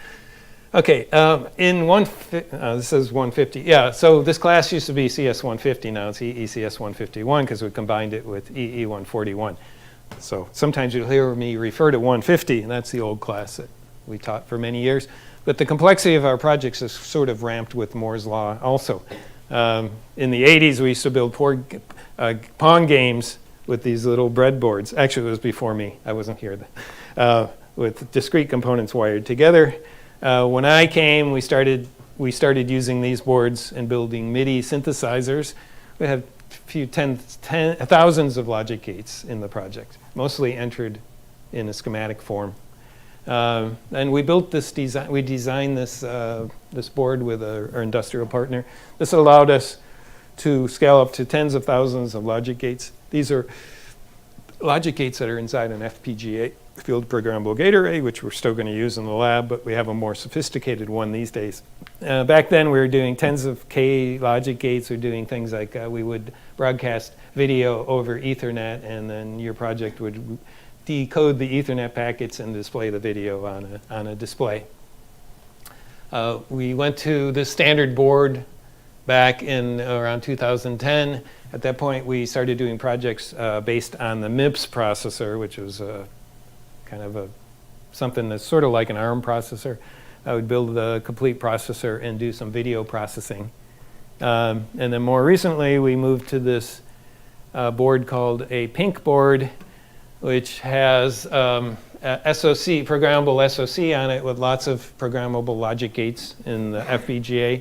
Okay, this is 150. Yeah, so this class used to be CS150, now it's ECS151 because we combined it with EE141. So sometimes you'll hear me refer to 150, and that's the old class that we taught for many years. But the complexity of our projects is sort of ramped with Moore's law also. In the 80s, we used to build Pong games with these little breadboards. Actually, it was before me. I wasn't here then. With discrete components wired together. When I came, we started using these boards and building MIDI synthesizers. We have thousands of logic gates in the project, mostly entered in a schematic form. And we built this design. We designed this board with our industrial partner. This allowed us to scale up to tens of thousands of logic gates. These are logic gates that are inside an FPGA, field programmable gate array, which we're still going to use in the lab, but we have a more sophisticated one these days. Back then, we were doing tens of K logic gates. We're doing things like we would broadcast video over Ethernet, and then your project would decode the Ethernet packets and display the video on a display. We went to this standard board back in around 2010. At that point, we started doing projects based on the MIPS processor, which was kind of something that's sort of like an ARM processor. I would build the complete processor and do some video processing. And then more recently, we moved to this board called a PINC board, which has SoC, programmable SoC on it with lots of programmable logic gates in the FPGA.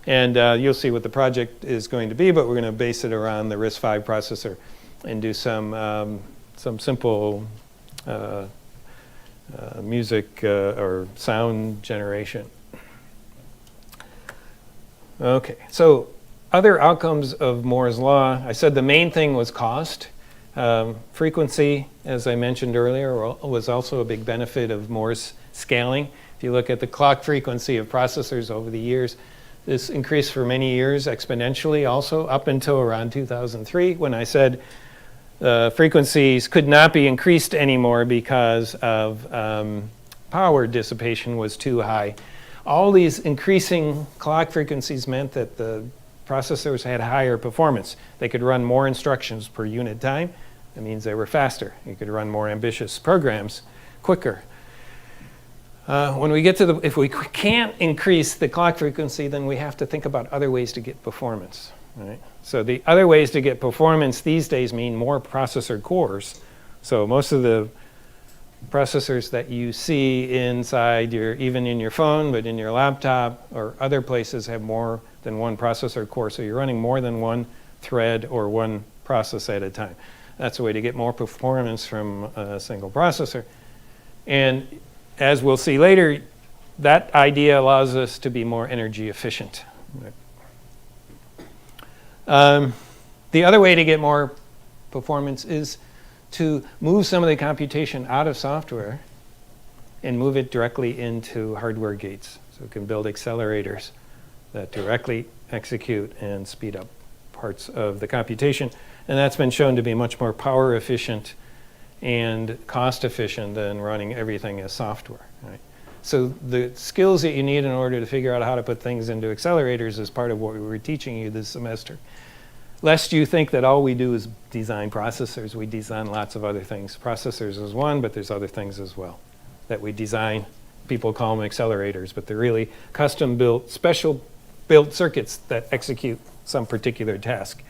And you'll see what the project is going to be, but we're going to base it around the RISC-V processor and do some simple music or sound generation. Okay, so other outcomes of Moore's law. I said the main thing was cost. Frequency, as I mentioned earlier, was also a big benefit of Moore's scaling. If you look at the clock frequency of processors over the years, this increased for many years exponentially also, up until around 2003, when I said frequencies could not be increased anymore because of power dissipation was too high. All these increasing clock frequencies meant that the processors had higher performance. They could run more instructions per unit time. That means they were faster. You could run more ambitious programs quicker. When we get to if we can't increase the clock frequency, then we have to think about other ways to get performance, right? So the other ways to get performance these days mean more processor cores. So most of the processors that you see inside even in your phone, but in your laptop or other places have more than one processor core. So you're running more than one thread or one process at a time. That's a way to get more performance from a single processor. And as we'll see later, that idea allows us to be more energy efficient. The other way to get more performance is to move some of the computation out of software and move it directly into hardware gates. So we can build accelerators that directly execute and speed up parts of the computation. And that's been shown to be much more power efficient and cost efficient than running everything as software, right? So the skills that you need in order to figure out how to put things into accelerators is part of what we were teaching you this semester. Lest you think that all we do is design processors, we design lots of other things. Processors is one, but there's other things as well that we design. People call them accelerators, but they're really custom built, special built circuits that execute some particular task.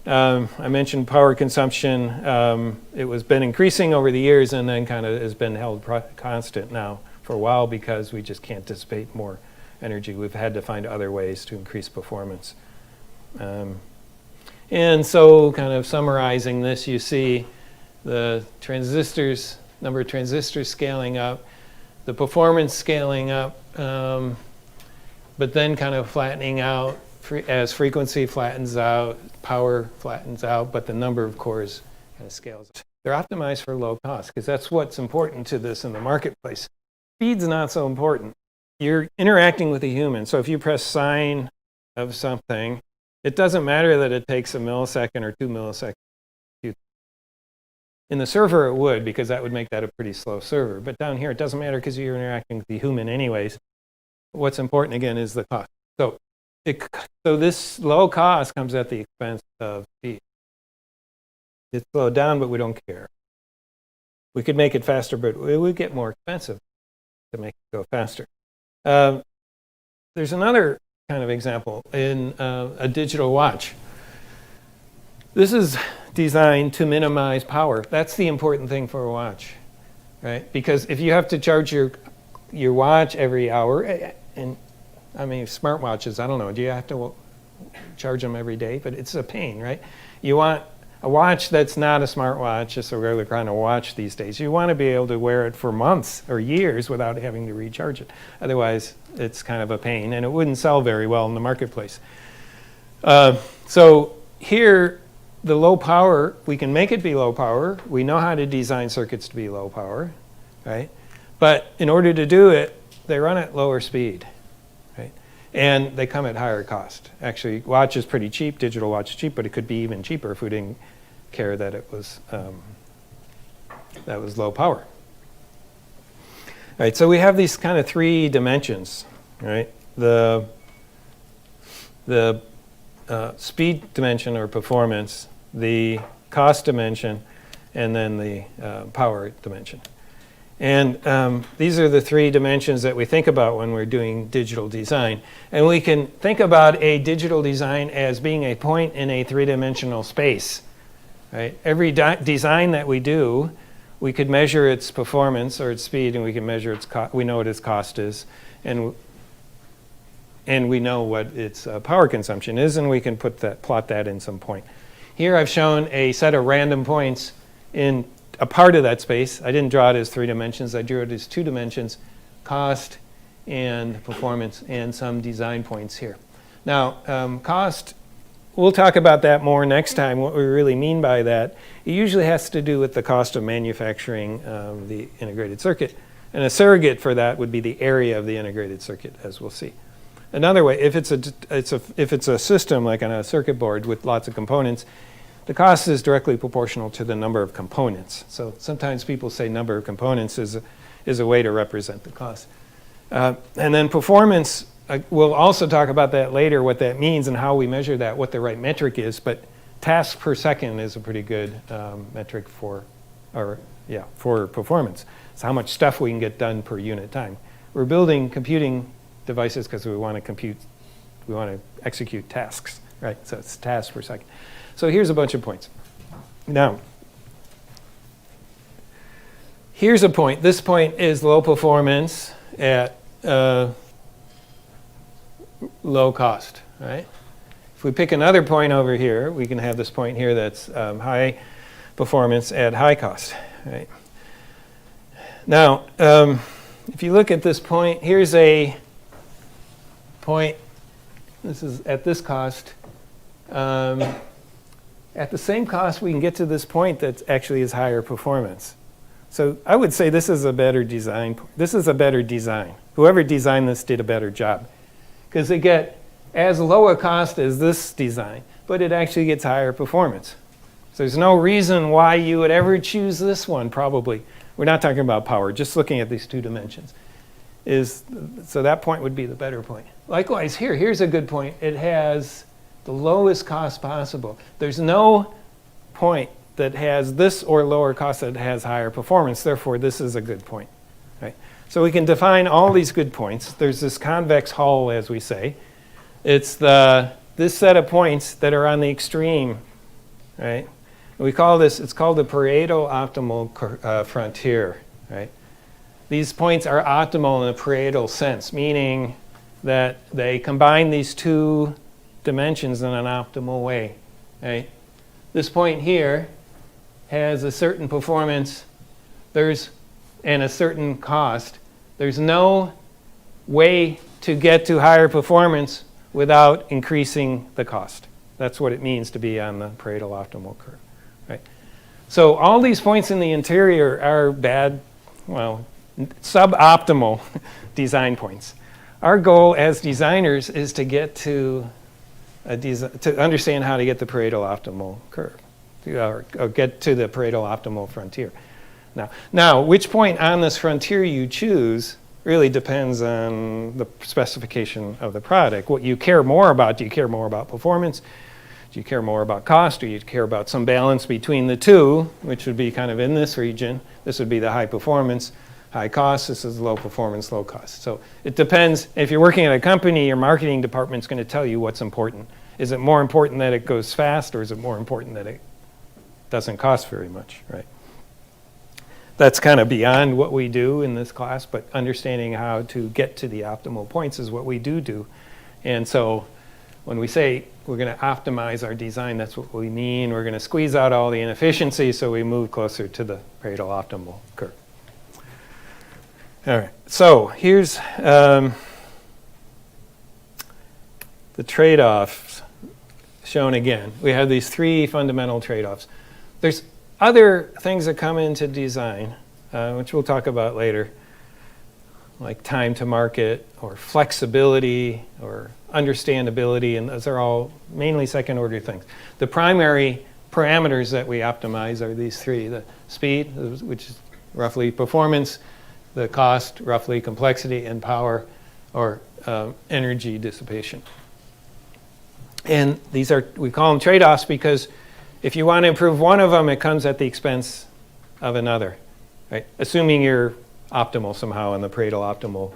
I mentioned power consumption. It was been increasing over the years and then kind of has been held constant now for a while because we just can't dissipate more energy. We've had to find other ways to increase performance. And so kind of summarizing this, you see the transistors, number of transistors scaling up, the performance scaling up, but then kind of flattening out as frequency flattens out, power flattens out, but the number of cores kind of scales. They're optimized for low cost because that's what's important to this in the marketplace. Speed's not so important. You're interacting with a human, so if you press sign of something, it doesn't matter that it takes a millisecond or 2 milliseconds. In the server it would, because that would make that a pretty slow server. But down here it doesn't matter because you're interacting with the human anyways. What's important again is the cost. So this low cost comes at the expense of speed. It's slowed down, but we don't care. We could make it faster, but it would get more expensive to make it go faster. There's another kind of example in a digital watch. This is designed to minimize power. That's the important thing for a watch, right? Because if you have to charge your watch every hour, and I mean, smartwatches, I don't know, do you have to charge them every day? But it's a pain, right? You want a watch that's not a smartwatch, just a regular kind of watch these days. You want to be able to wear it for months or years without having to recharge it. Otherwise, it's kind of a pain, and it wouldn't sell very well in the marketplace. So here, the low power, we can make it be low power. We know how to design circuits to be low power, right? But in order to do it, they run at lower speed. And they come at higher cost. Actually, watch is pretty cheap, digital watch is cheap, but it could be even cheaper if we didn't care that it was low power. All right, so we have these kind of three dimensions, right? The speed dimension or performance, the cost dimension, and then the power dimension. And these are the three dimensions that we think about when we're doing digital design. And we can think about a digital design as being a point in a three-dimensional space, right? Every design that we do, we could measure its performance or its speed, and we can measure its cost. We know what its cost is, and we know what its power consumption is, and we can plot that in some point. Here I've shown a set of random points in a part of that space. I didn't draw it as 3 dimensions. I drew it as 2 dimensions, cost and performance, and some design points here. Now, cost, we'll talk about that more next time, what we really mean by that. It usually has to do with the cost of manufacturing the integrated circuit. And a surrogate for that would be the area of the integrated circuit, as we'll see. Another way, if it's a system like on a circuit board with lots of components, the cost is directly proportional to the number of components. So sometimes people say number of components is a way to represent the cost. And then performance, we'll also talk about that later, what that means and how we measure that, what the right metric is. But tasks per second is a pretty good metric for performance. It's how much stuff we can get done per unit time. We're building computing devices because we want to execute tasks, right? So it's tasks per second. So here's a bunch of points. Now, here's a point. This point is low performance at low cost, right? If we pick another point over here, we can have this point here that's high performance at high cost, right? Now, if you look at this point, here's a point. This is at this cost. At the same cost, we can get to this point that actually is higher performance. So I would say this is a better design. This is a better design. Whoever designed this did a better job, because they get as low a cost as this design, but it actually gets higher performance. So there's no reason why you would ever choose this one, probably. We're not talking about power, just looking at these two dimensions. So that point would be the better point. Likewise here, here's a good point. It has the lowest cost possible. There's no point that has this or lower cost that has higher performance. Therefore, this is a good point, right? So we can define all these good points. There's this convex hull, as we say. It's this set of points that are on the extreme, right? We call this, it's called the Pareto optimal frontier, right? These points are optimal in a Pareto sense, meaning that they combine these two dimensions in an optimal way, right? This point here has a certain performance, and a certain cost. There's no way to get to higher performance without increasing the cost. That's what it means to be on the Pareto optimal curve, right? So all these points in the interior are bad, well, suboptimal design points. Our goal as designers is to get to understand how to get the Pareto optimal curve, or get to the Pareto optimal frontier. Now, which point on this frontier you choose really depends on the specification of the product. What you care more about, do you care more about performance? Do you care more about cost? Or do you care about some balance between the two, which would be kind of in this region? This would be the high performance, high cost. This is low performance, low cost. So it depends. If you're working at a company, your marketing department's going to tell you what's important. Is it more important that it goes fast, or is it more important that it doesn't cost very much, right? That's kind of beyond what we do in this class, but understanding how to get to the optimal points is what we do. And so when we say we're going to optimize our design, that's what we mean. We're going to squeeze out all the inefficiencies so we move closer to the Pareto optimal curve. All right, so here's the trade-offs shown again. We have these three fundamental trade-offs. There's other things that come into design, which we'll talk about later, like time to market, or flexibility, or understandability, and those are all mainly second-order things. The primary parameters that we optimize are these three: the speed, which is roughly performance; the cost, roughly complexity; and power, or energy dissipation. And these are, we call them trade-offs because if you want to improve one of them, it comes at the expense of another, right? Assuming you're optimal somehow on the Pareto optimal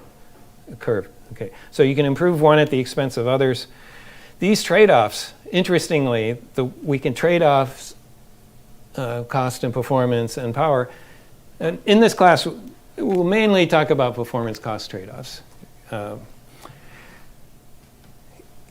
curve. Okay, so you can improve one at the expense of others. These trade-offs, interestingly, we can trade off cost and performance and power. And in this class, we'll mainly talk about performance-cost trade-offs.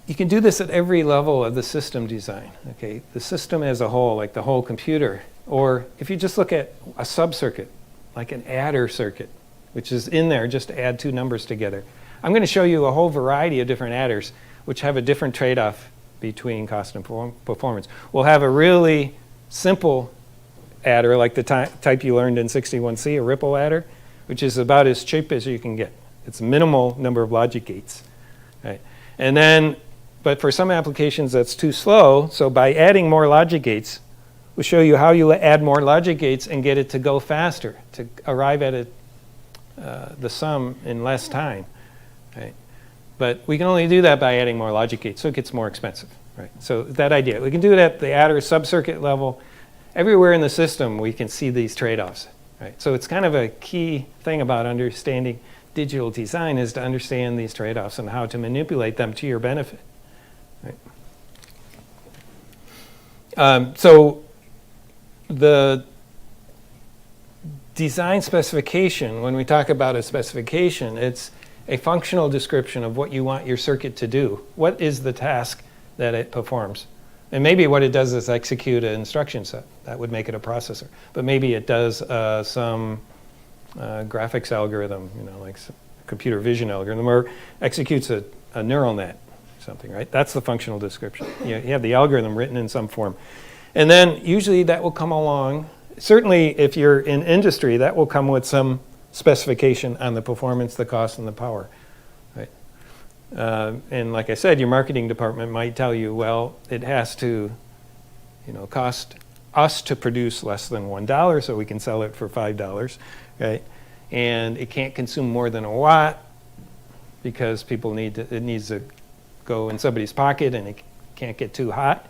You can do this at every level of the system design, okay? The system as a whole, like the whole computer. Or if you just look at a sub-circuit, like an adder circuit, which is in there just to add two numbers together. I'm going to show you a whole variety of different adders which have a different trade-off between cost and performance. We'll have a really simple adder like the type you learned in 61C, a ripple adder, which is about as cheap as you can get. It's minimal number of logic gates, right? And then, but for some applications that's too slow, so by adding more logic gates, we'll show you how you add more logic gates and get it to go faster, to arrive at the sum in less time, right? But we can only do that by adding more logic gates, so it gets more expensive, right? So that idea, we can do it at the adder sub-circuit level. Everywhere in the system, we can see these trade-offs. right? So it's kind of a key thing about understanding digital design is to understand these trade-offs and how to manipulate them to your benefit, right? So the design specification, when we talk about a specification, it's a functional description of what you want your circuit to do. What is the task that it performs? And maybe what it does is execute an instruction set. That would make it a processor. But maybe it does some graphics algorithm, like computer vision algorithm, or executes a neural net, something, right? That's the functional description. You have the algorithm written in some form. And then usually that will come along. Certainly if you're in industry, that will come with some specification on the performance, the cost, and the power, right? And like I said, your marketing department might tell you, well, it has to, cost us to produce less than $1 so we can sell it for $5, right? And it can't consume more than a watt because people it needs to go in somebody's pocket and it can't get too hot.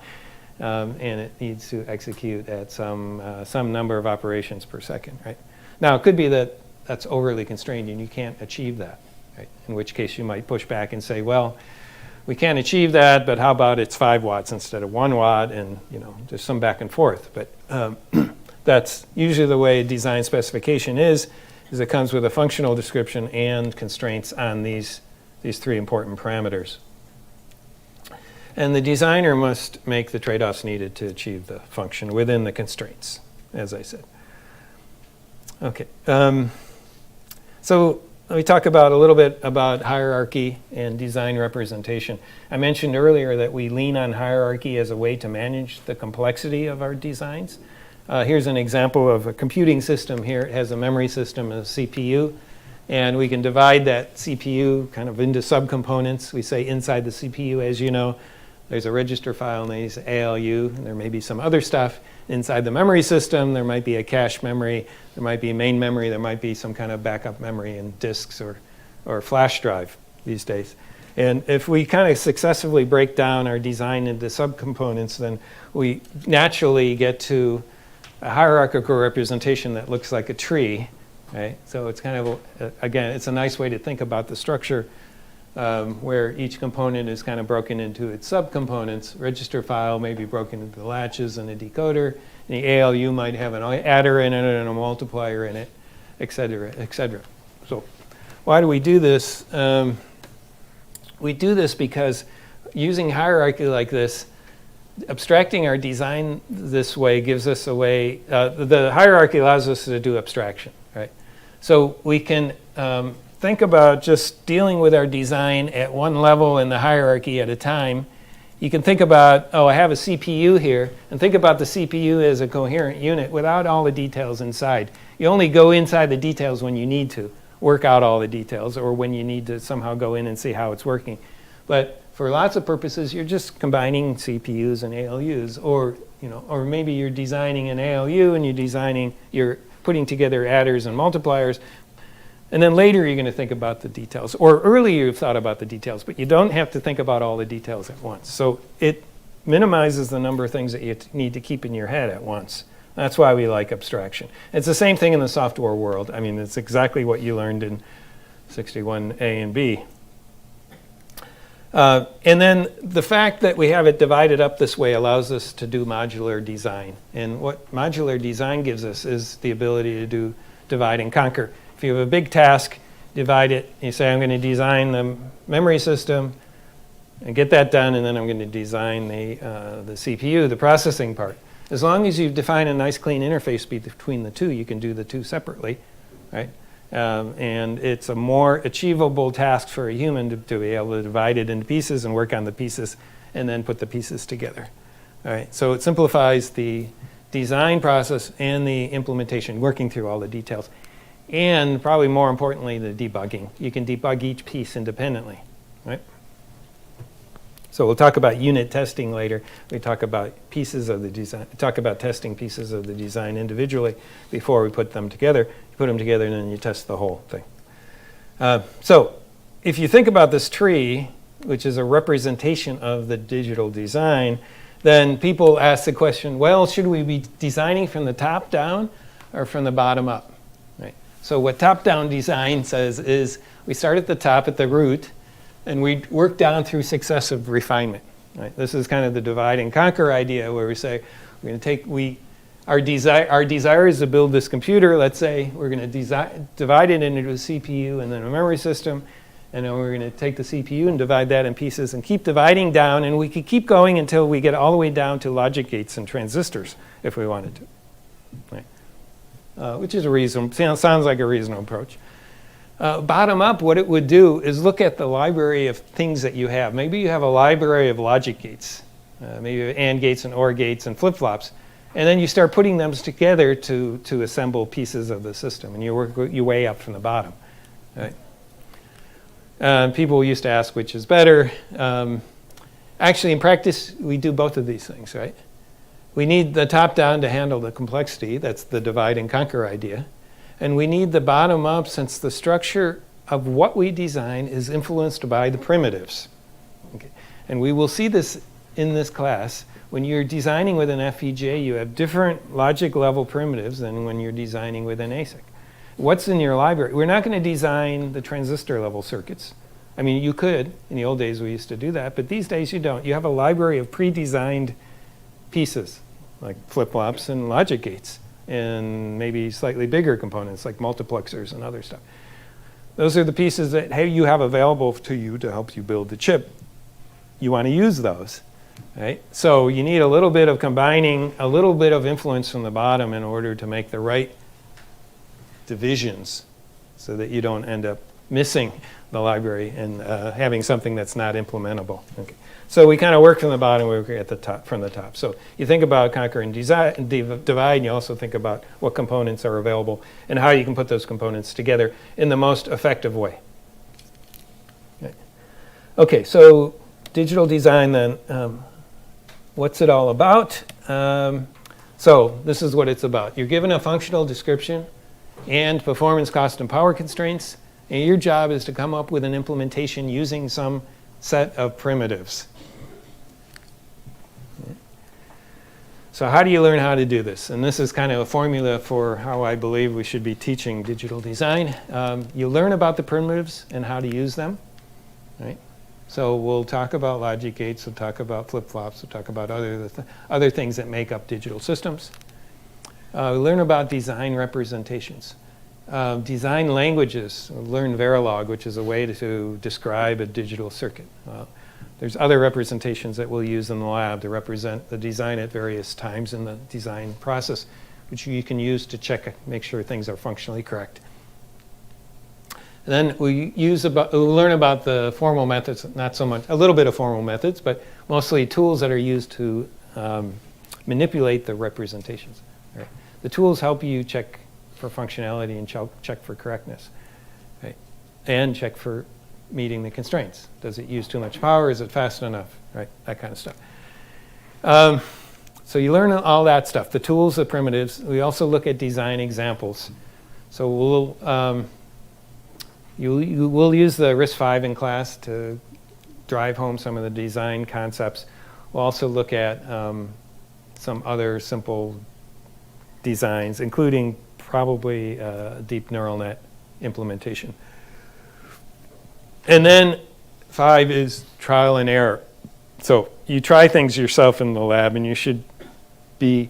And it needs to execute at some number of operations per second, right? Now, it could be that that's overly constrained and you can't achieve that, right? In which case you might push back and say, well, we can't achieve that, but how about it's 5 watts instead of 1 watt, and just some back and forth. But that's usually the way design specification is it comes with a functional description and constraints on these 3 important parameters. And the designer must make the trade-offs needed to achieve the function within the constraints, as I said. Okay. So let me talk a little bit about hierarchy and design representation. I mentioned earlier that we lean on hierarchy as a way to manage the complexity of our designs. Here's an example of a computing system here. It has a memory system and a CPU. And we can divide that CPU kind of into subcomponents. We say inside the CPU, as you know, there's a register file and there's ALU, and there may be some other stuff. Inside the memory system, there might be a cache memory, there might be a main memory, there might be some kind of backup memory in disks or flash drive these days. And if we kind of successfully break down our design into subcomponents, then we naturally get to a hierarchical representation that looks like a tree, right? So it's kind of, again, it's a nice way to think about the structure where each component is kind of broken into its subcomponents. Register file may be broken into the latches and a decoder. And the ALU might have an adder in it and a multiplier in it, et cetera, et cetera. So why do we do this? We do this because using hierarchy like this, abstracting our design this way gives us a way, the hierarchy allows us to do abstraction, right? So we can think about just dealing with our design at one level in the hierarchy at a time. You can think about, oh, I have a CPU here, and think about the CPU as a coherent unit without all the details inside. You only go inside the details when you need to work out all the details, or when you need to somehow go in and see how it's working. But for lots of purposes, you're just combining CPUs and ALUs, or maybe you're designing an ALU and you're putting together adders and multipliers. And then later you're going to think about the details. Or earlier you've thought about the details, but you don't have to think about all the details at once. So it minimizes the number of things that you need to keep in your head at once. That's why we like abstraction. It's the same thing in the software world. I mean, it's exactly what you learned in 61A and B. And then the fact that we have it divided up this way allows us to do modular design. And what modular design gives us is the ability to do divide and conquer. If you have a big task, divide it. You say, I'm going to design the memory system and get that done, and then I'm going to design the CPU, the processing part. As long as you define a nice clean interface between the two, you can do the two separately, right? And it's a more achievable task for a human to be able to divide it into pieces and work on the pieces and then put the pieces together. All right, so it simplifies the design process and the implementation, working through all the details. And probably more importantly, the debugging. You can debug each piece independently, right? So we'll talk about unit testing later. We talk about pieces of the design, talk about testing pieces of the design individually before we put them together. You put them together and then you test the whole thing. So if you think about this tree, which is a representation of the digital design, then people ask the question, well, should we be designing from the top down or from the bottom up? So what top-down design says is we start at the top, at the root, and we work down through successive refinement. Right? This is kind of the divide and conquer idea, where we say we're going to take our desire is to build this computer. Let's say we're going to divide it into a CPU and then a memory system, and then we're going to take the CPU and divide that in pieces and keep dividing down, and we could keep going until we get all the way down to logic gates and transistors if we wanted to. Right? Which is a reasonable, sounds like a reasonable approach. Bottom up, what it would do is look at the library of things that you have. Maybe you have a library of logic gates, maybe AND gates and OR gates and flip-flops, and then you start putting them together to assemble pieces of the system, and you work your way up from the bottom. Right? People used to ask which is better. Actually, in practice, we do both of these things, right? We need the top-down to handle the complexity. That's the divide and conquer idea. And we need the bottom-up, since the structure of what we design is influenced by the primitives. Okay. And we will see this in this class. When you're designing with an FPGA, you have different logic level primitives than when you're designing with an ASIC. What's in your library? We're not going to design the transistor level circuits. I mean, you could. In the old days, we used to do that. But these days, you don't. You have a library of pre-designed pieces, like flip-flops and logic gates, and maybe slightly bigger components like multiplexers and other stuff. Those are the pieces that you have available to you to help you build the chip. You want to use those, right? So you need a little bit of combining, a little bit of influence from the bottom in order to make the right divisions so that you don't end up missing the library and having something that's not implementable. Okay. So we kind of work from the bottom, we work at the top, from the top. So you think about conquer and divide, and you also think about what components are available and how you can put those components together in the most effective way. Okay, so digital design then, what's it all about? So this is what it's about. You're given a functional description and performance, cost, and power constraints, and your job is to come up with an implementation using some set of primitives. So how do you learn how to do this? And this is kind of a formula for how I believe we should be teaching digital design. You learn about the primitives and how to use them. Right? So we'll talk about logic gates, we'll talk about flip-flops, we'll talk about other things that make up digital systems. We learn about design representations. Design languages, we'll learn Verilog, which is a way to describe a digital circuit. There's other representations that we'll use in the lab to represent the design at various times in the design process, which you can use to check, make sure things are functionally correct. And then we'll learn about the formal methods, not so much, a little bit of formal methods, but mostly tools that are used to manipulate the representations. Right? The tools help you check for functionality and check for correctness, right? And check for meeting the constraints. Does it use too much power? Is it fast enough? Right? That kind of stuff. So you learn all that stuff, the tools, the primitives. We also look at design examples. So we'll use the RISC-V in class to drive home some of the design concepts. We'll also look at some other simple designs, including probably deep neural net implementation. And then 5 is trial and error. So you try things yourself in the lab, and you should be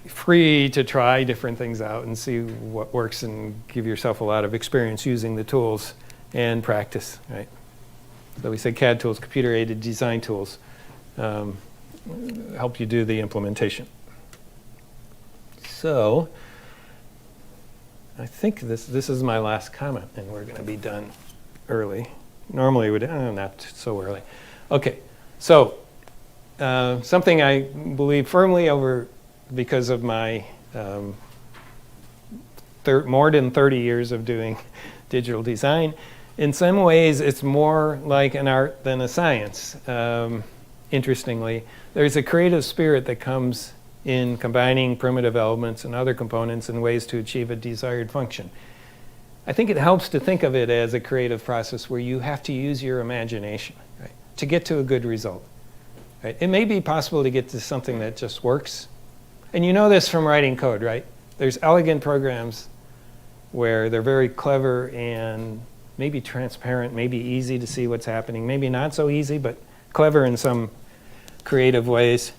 free to try different things out and see what works and give yourself a lot of experience using the tools and practice, right? So we say CAD tools, computer-aided design tools, help you do the implementation. So I think this is my last comment, and we're going to be done early. Normally we'd not so early. Okay, so something I believe firmly over because of my more than 30 years of doing digital design. In some ways, it's more like an art than a science. Interestingly, there's a creative spirit that comes in combining primitive elements and other components in ways to achieve a desired function. I think it helps to think of it as a creative process where you have to use your imagination, right, to get to a good result. Right? It may be possible to get to something that just works. And you know this from writing code, right? there's elegant programs where they're very clever and maybe transparent, maybe easy to see what's happening, maybe not so easy, but clever in some creative ways.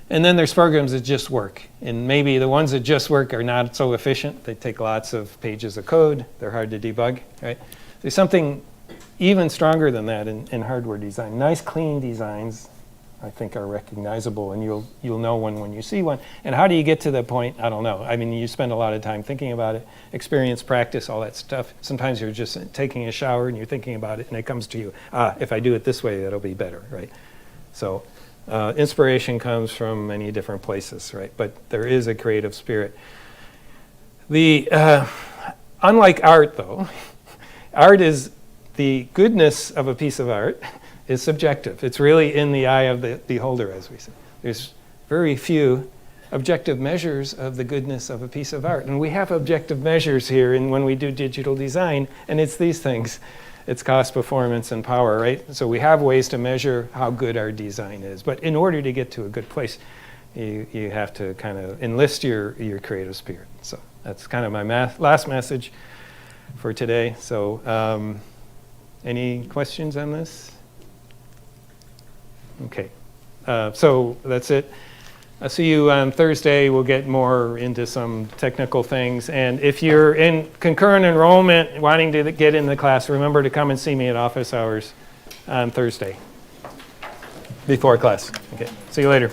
And then there's programs that just work. And maybe the ones that just work are not so efficient. They take lots of pages of code. They're hard to debug, right? There's something even stronger than that in hardware design. Nice, clean designs, I think, are recognizable, and you'll know one when you see one. And how do you get to that point? I don't know. I mean, you spend a lot of time thinking about it, experience, practice, all that stuff. Sometimes you're just taking a shower and you're thinking about it, and it comes to you. If I do it this way, that'll be better, right? So inspiration comes from many different places, right? But there is a creative spirit. Unlike art, though, art is the goodness of a piece of art is subjective. It's really in the eye of the beholder, as we say. There's very few objective measures of the goodness of a piece of art. And we have objective measures here when we do digital design, and it's these things. It's cost, performance, and power, right? So we have ways to measure how good our design is. But in order to get to a good place, you have to kind of enlist your creative spirit. So that's kind of my last message for today. So any questions on this? Okay, so that's it. I'll see you on Thursday. We'll get more into some technical things. And if you're in concurrent enrollment, wanting to get in the class, remember to come and see me at office hours on Thursday before class. Okay, see you later.